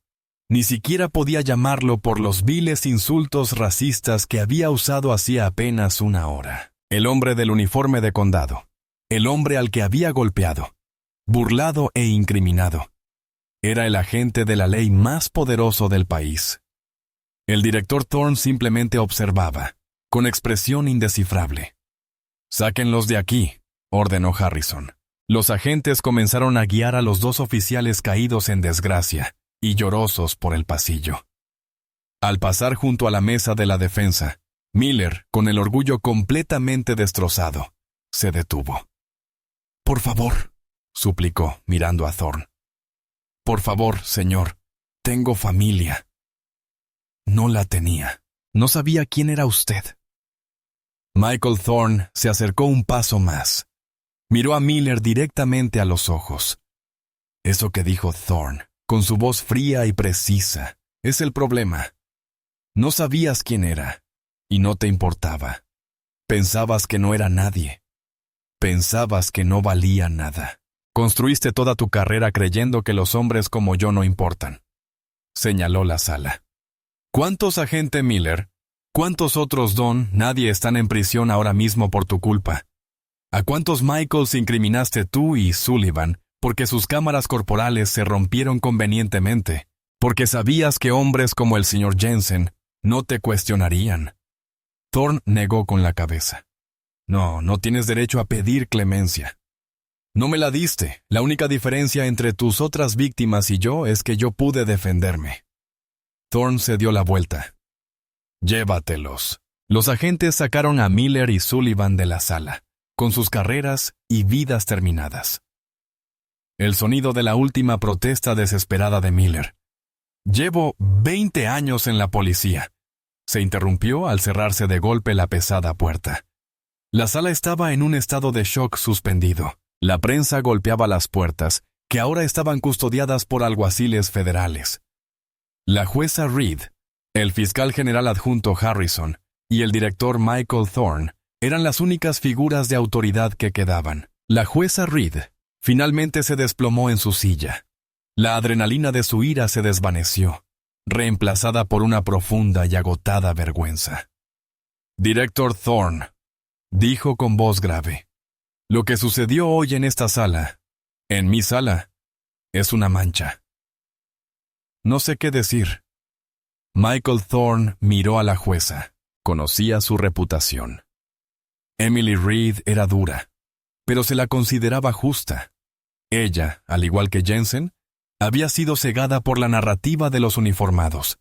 Ni siquiera podía llamarlo por los viles insultos racistas que había usado hacía apenas una hora. El hombre del uniforme de condado. El hombre al que había golpeado, burlado e incriminado. Era el agente de la ley más poderoso del país. El director Thorne simplemente observaba, con expresión indescifrable. «Sáquenlos de aquí», ordenó Harrison. Los agentes comenzaron a guiar a los dos oficiales caídos en desgracia y llorosos por el pasillo. Al pasar junto a la mesa de la defensa, Miller, con el orgullo completamente destrozado, se detuvo. «Por favor», suplicó, mirando a Thorne. «Por favor, señor, tengo familia». No la tenía. No sabía quién era usted. Michael Thorne se acercó un paso más. Miró a Miller directamente a los ojos. Eso que dijo Thorne, con su voz fría y precisa, es el problema. No sabías quién era, y no te importaba. Pensabas que no era nadie. Pensabas que no valía nada. Construiste toda tu carrera creyendo que los hombres como yo no importan. Señaló la sala. ¿Cuántos agente Miller? ¿Cuántos otros Don nadie están en prisión ahora mismo por tu culpa? ¿A cuántos Michaels incriminaste tú y Sullivan porque sus cámaras corporales se rompieron convenientemente? Porque sabías que hombres como el señor Jensen no te cuestionarían. Thorne negó con la cabeza. No tienes derecho a pedir clemencia. No me la diste. La única diferencia entre tus otras víctimas y yo es que yo pude defenderme. Thorne se dio la vuelta. Llévatelos. Los agentes sacaron a Miller y Sullivan de la sala, con sus carreras y vidas terminadas. El sonido de la última protesta desesperada de Miller. «Llevo 20 años en la policía», se interrumpió al cerrarse de golpe la pesada puerta. La sala estaba en un estado de shock suspendido. La prensa golpeaba las puertas, que ahora estaban custodiadas por alguaciles federales. La jueza Reed, el fiscal general adjunto Harrison y el director Michael Thorne eran las únicas figuras de autoridad que quedaban. La jueza Reed finalmente se desplomó en su silla. La adrenalina de su ira se desvaneció, reemplazada por una profunda y agotada vergüenza. «Director Thorne», dijo con voz grave, «lo que sucedió hoy en esta sala, en mi sala, es una mancha». No sé qué decir. Michael Thorne miró a la jueza. Conocía su reputación. Emily Reed era dura, pero se la consideraba justa. Ella, al igual que Jensen, había sido cegada por la narrativa de los uniformados.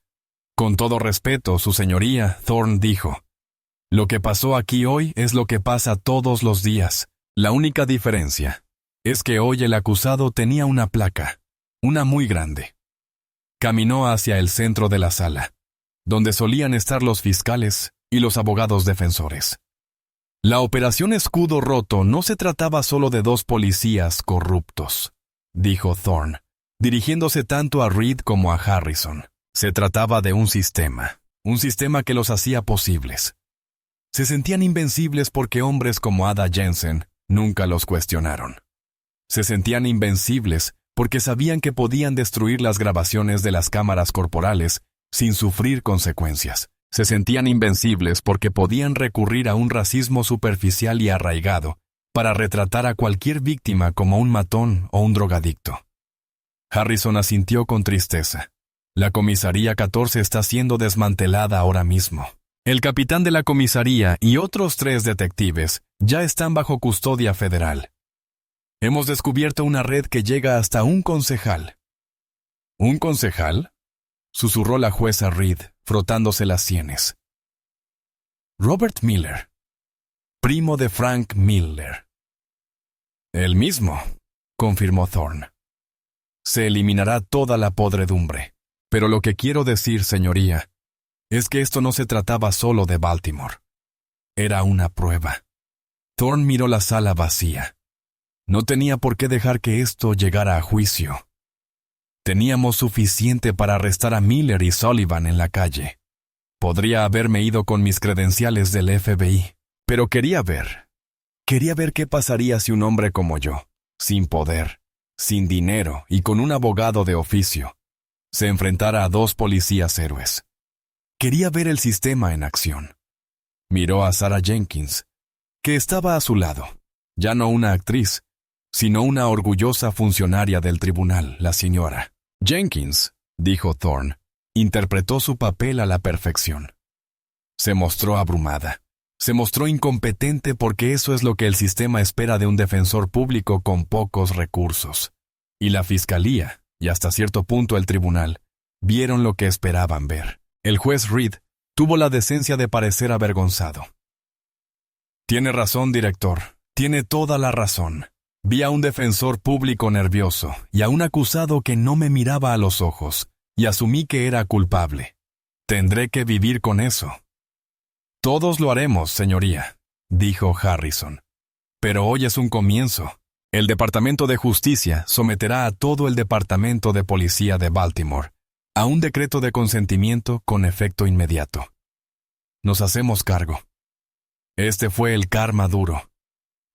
Con todo respeto, su señoría, Thorne dijo, «Lo que pasó aquí hoy es lo que pasa todos los días. La única diferencia es que hoy el acusado tenía una placa, una muy grande». Caminó hacia el centro de la sala, donde solían estar los fiscales y los abogados defensores. La operación Escudo Roto no se trataba solo de dos policías corruptos, dijo Thorne, dirigiéndose tanto a Reed como a Harrison. Se trataba de un sistema que los hacía posibles. Se sentían invencibles porque hombres como Ada Jensen nunca los cuestionaron. Se sentían invencibles porque sabían que podían destruir las grabaciones de las cámaras corporales sin sufrir consecuencias. Se sentían invencibles porque podían recurrir a un racismo superficial y arraigado para retratar a cualquier víctima como un matón o un drogadicto. Harrison asintió con tristeza. La comisaría 14 está siendo desmantelada ahora mismo. El capitán de la comisaría y otros 3 detectives ya están bajo custodia federal. Hemos descubierto una red que llega hasta un concejal. ¿Un concejal?, susurró la jueza Reed, frotándose las sienes. Robert Miller, primo de Frank Miller. El mismo, confirmó Thorne. se eliminará toda la podredumbre. Pero lo que quiero decir, señoría, es que esto no se trataba solo de Baltimore. Era una prueba. Thorne miró la sala vacía. No tenía por qué dejar que esto llegara a juicio. Teníamos suficiente para arrestar a Miller y Sullivan en la calle. Podría haberme ido con mis credenciales del FBI, pero quería ver qué pasaría si un hombre como yo, sin poder, sin dinero y con un abogado de oficio, se enfrentara a dos policías héroes. Quería ver el sistema en acción. Miró a Sarah Jenkins, que estaba a su lado, ya no una actriz, sino una orgullosa funcionaria del tribunal, la señora. Jenkins, dijo Thorne, interpretó su papel a la perfección. Se mostró abrumada. Se mostró incompetente porque eso es lo que el sistema espera de un defensor público con pocos recursos. Y la fiscalía, y hasta cierto punto el tribunal, vieron lo que esperaban ver. El juez Reed tuvo la decencia de parecer avergonzado. Tiene razón, director. Tiene toda la razón. Vi a un defensor público nervioso y a un acusado que no me miraba a los ojos, y asumí que era culpable. Tendré que vivir con eso. Todos lo haremos, señoría, dijo Harrison. Pero hoy es un comienzo. El Departamento de Justicia someterá a todo el Departamento de Policía de Baltimore a un decreto de consentimiento con efecto inmediato. Nos hacemos cargo. Este fue el karma duro.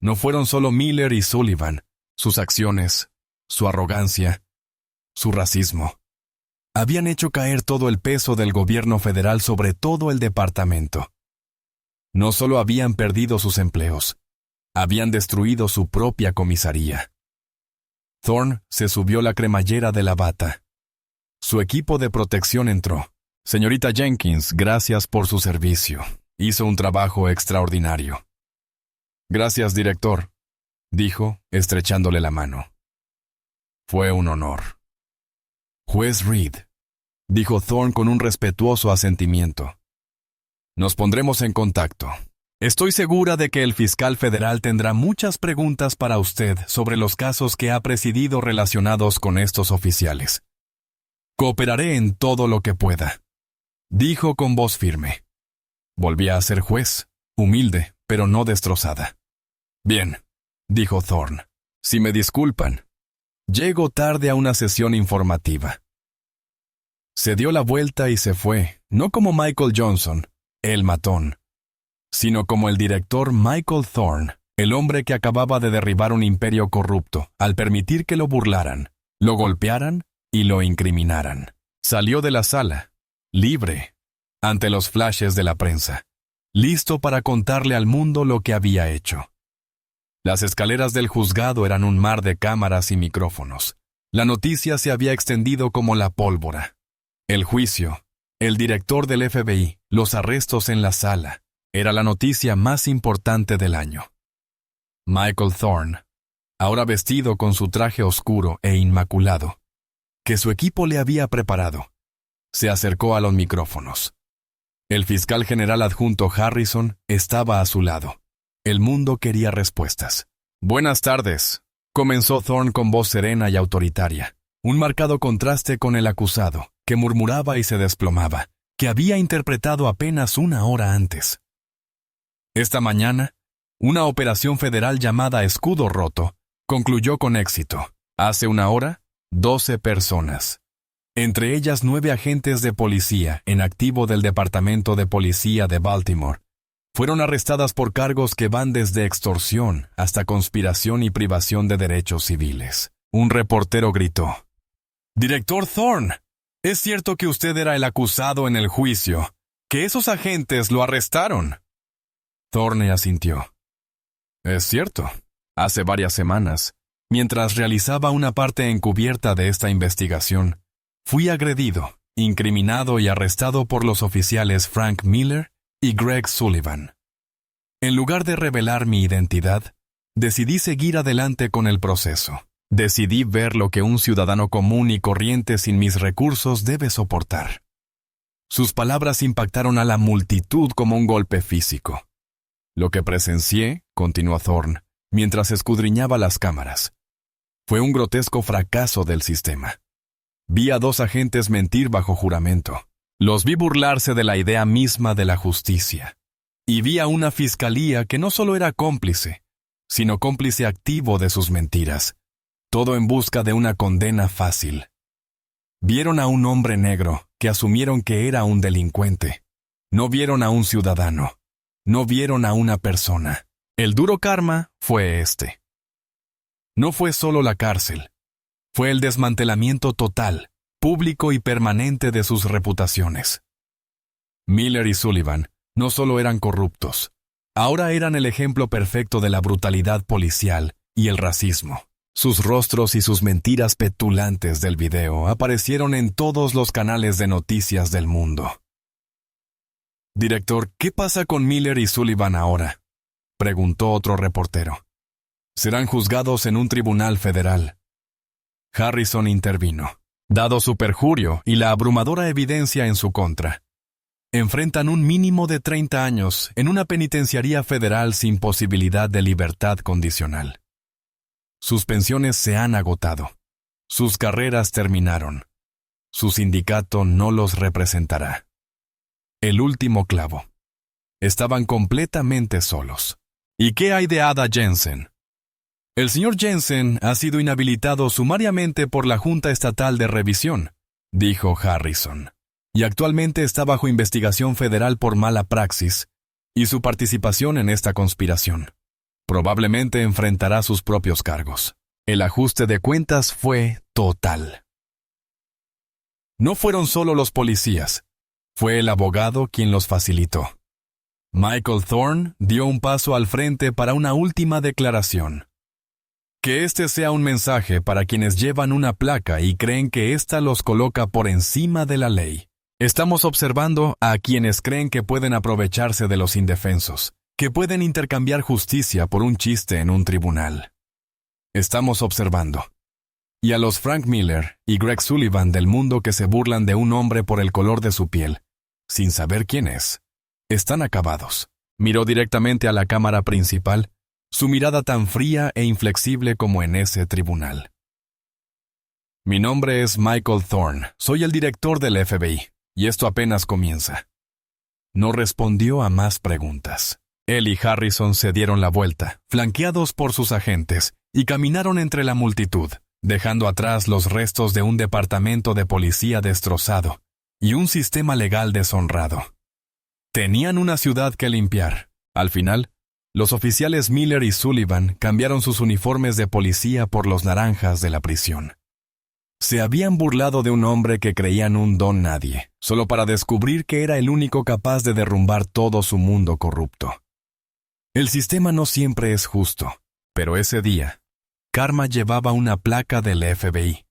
No fueron solo Miller y Sullivan, sus acciones, su arrogancia, su racismo. Habían hecho caer todo el peso del gobierno federal sobre todo el departamento. No solo habían perdido sus empleos, habían destruido su propia comisaría. Thorne se subió la cremallera de la bata. Su equipo de protección entró. Señorita Jenkins, gracias por su servicio. Hizo un trabajo extraordinario. Gracias, director, dijo, estrechándole la mano. Fue un honor. Juez Reed, dijo Thorne con un respetuoso asentimiento. Nos pondremos en contacto. Estoy segura de que el fiscal federal tendrá muchas preguntas para usted sobre los casos que ha presidido relacionados con estos oficiales. Cooperaré en todo lo que pueda, dijo con voz firme. Volvía a ser juez, humilde, pero no destrozada. Bien, dijo Thorne. Si me disculpan, llego tarde a una sesión informativa. Se dio la vuelta y se fue, no como Michael Johnson, el matón, sino como el director Michael Thorne, el hombre que acababa de derribar un imperio corrupto, al permitir que lo burlaran, lo golpearan y lo incriminaran. Salió de la sala, libre, ante los flashes de la prensa, listo para contarle al mundo lo que había hecho. Las escaleras del juzgado eran un mar de cámaras y micrófonos. La noticia se había extendido como la pólvora. El juicio, el director del FBI, los arrestos en la sala, era la noticia más importante del año. Michael Thorne, ahora vestido con su traje oscuro e inmaculado, que su equipo le había preparado, se acercó a los micrófonos. El fiscal general adjunto Harrison estaba a su lado. El mundo quería respuestas. Buenas tardes, comenzó Thorne con voz serena y autoritaria, un marcado contraste con el acusado, que murmuraba y se desplomaba, que había interpretado apenas una hora antes. Esta mañana, una operación federal llamada Escudo Roto concluyó con éxito. Hace una hora, 12 personas, entre ellas 9 agentes de policía en activo del Departamento de Policía de Baltimore, fueron arrestadas por cargos que van desde extorsión hasta conspiración y privación de derechos civiles. Un reportero gritó: «Director Thorne, ¿es cierto que usted era el acusado en el juicio? ¿Que esos agentes lo arrestaron?» Thorne asintió. «Es cierto. Hace varias semanas, mientras realizaba una parte encubierta de esta investigación, fui agredido, incriminado y arrestado por los oficiales Frank Miller y Greg Sullivan. En lugar de revelar mi identidad, decidí seguir adelante con el proceso. Decidí ver lo que un ciudadano común y corriente sin mis recursos debe soportar». Sus palabras impactaron a la multitud como un golpe físico. Lo que presencié, continuó Thorne, mientras escudriñaba las cámaras, Fue un grotesco fracaso del sistema. Vi a 2 agentes mentir bajo juramento. Los vi burlarse de la idea misma de la justicia. Y vi a una fiscalía que no solo era cómplice, sino cómplice activo de sus mentiras. Todo en busca de una condena fácil. Vieron a un hombre negro que asumieron que era un delincuente. No vieron a un ciudadano. No vieron a una persona. El duro karma fue este. No fue solo la cárcel. Fue el desmantelamiento total, público y permanente de sus reputaciones. Miller y Sullivan no solo eran corruptos, ahora eran el ejemplo perfecto de la brutalidad policial y el racismo. Sus rostros y sus mentiras petulantes del video aparecieron en todos los canales de noticias del mundo. Director, ¿qué pasa con Miller y Sullivan ahora?, preguntó otro reportero. Serán juzgados en un tribunal federal. Harrison intervino. Dado su perjurio y la abrumadora evidencia en su contra, enfrentan un mínimo de 30 años en una penitenciaría federal sin posibilidad de libertad condicional. Sus pensiones se han agotado. Sus carreras terminaron. Su sindicato no los representará. El último clavo. Estaban completamente solos. ¿Y qué hay de Ada Jensen? El señor Jensen ha sido inhabilitado sumariamente por la Junta Estatal de Revisión, dijo Harrison, y actualmente está bajo investigación federal por mala praxis y su participación en esta conspiración. Probablemente enfrentará sus propios cargos. El ajuste de cuentas fue total. No fueron solo los policías, fue el abogado quien los facilitó. Michael Thorne dio un paso al frente para una última declaración. Que este sea un mensaje para quienes llevan una placa y creen que ésta los coloca por encima de la ley. Estamos observando a quienes creen que pueden aprovecharse de los indefensos, que pueden intercambiar justicia por un chiste en un tribunal. Estamos observando. Y a los Frank Miller y Greg Sullivan del mundo que se burlan de un hombre por el color de su piel, sin saber quién es, están acabados. Miró directamente a la cámara principal, su mirada tan fría e inflexible como en ese tribunal. Mi nombre es Michael Thorne, soy el director del FBI, y esto apenas comienza. No respondió a más preguntas. Él y Harrison se dieron la vuelta, flanqueados por sus agentes, y caminaron entre la multitud, dejando atrás los restos de un departamento de policía destrozado y un sistema legal deshonrado. Tenían una ciudad que limpiar. Al final, los oficiales Miller y Sullivan cambiaron sus uniformes de policía por los naranjas de la prisión. Se habían burlado de un hombre que creían un don nadie, solo para descubrir que era el único capaz de derrumbar todo su mundo corrupto. El sistema no siempre es justo, pero ese día, Karma llevaba una placa del FBI.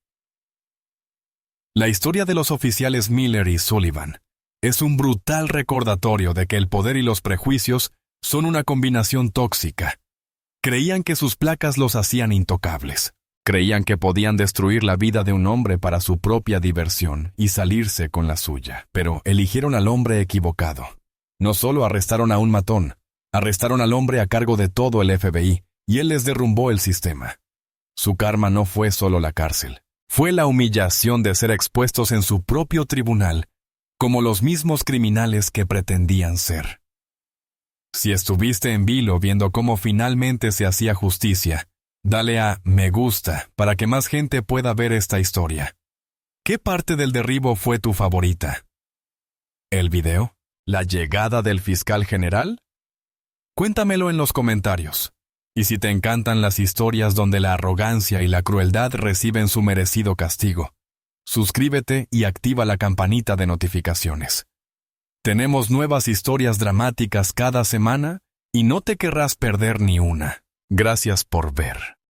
La historia de los oficiales Miller y Sullivan es un brutal recordatorio de que el poder y los prejuicios son una combinación tóxica. Creían que sus placas los hacían intocables. Creían que podían destruir la vida de un hombre para su propia diversión y salirse con la suya. Pero eligieron al hombre equivocado. No solo arrestaron a un matón, arrestaron al hombre a cargo de todo el FBI, y él les derrumbó el sistema. Su karma no fue solo la cárcel. Fue la humillación de ser expuestos en su propio tribunal, como los mismos criminales que pretendían ser. Si estuviste en vilo viendo cómo finalmente se hacía justicia, dale a me gusta para que más gente pueda ver esta historia. ¿Qué parte del derribo fue tu favorita? ¿El video? ¿La llegada del fiscal general? Cuéntamelo en los comentarios. Y si te encantan las historias donde la arrogancia y la crueldad reciben su merecido castigo, suscríbete y activa la campanita de notificaciones. Tenemos nuevas historias dramáticas cada semana y no te querrás perder ni una. Gracias por ver.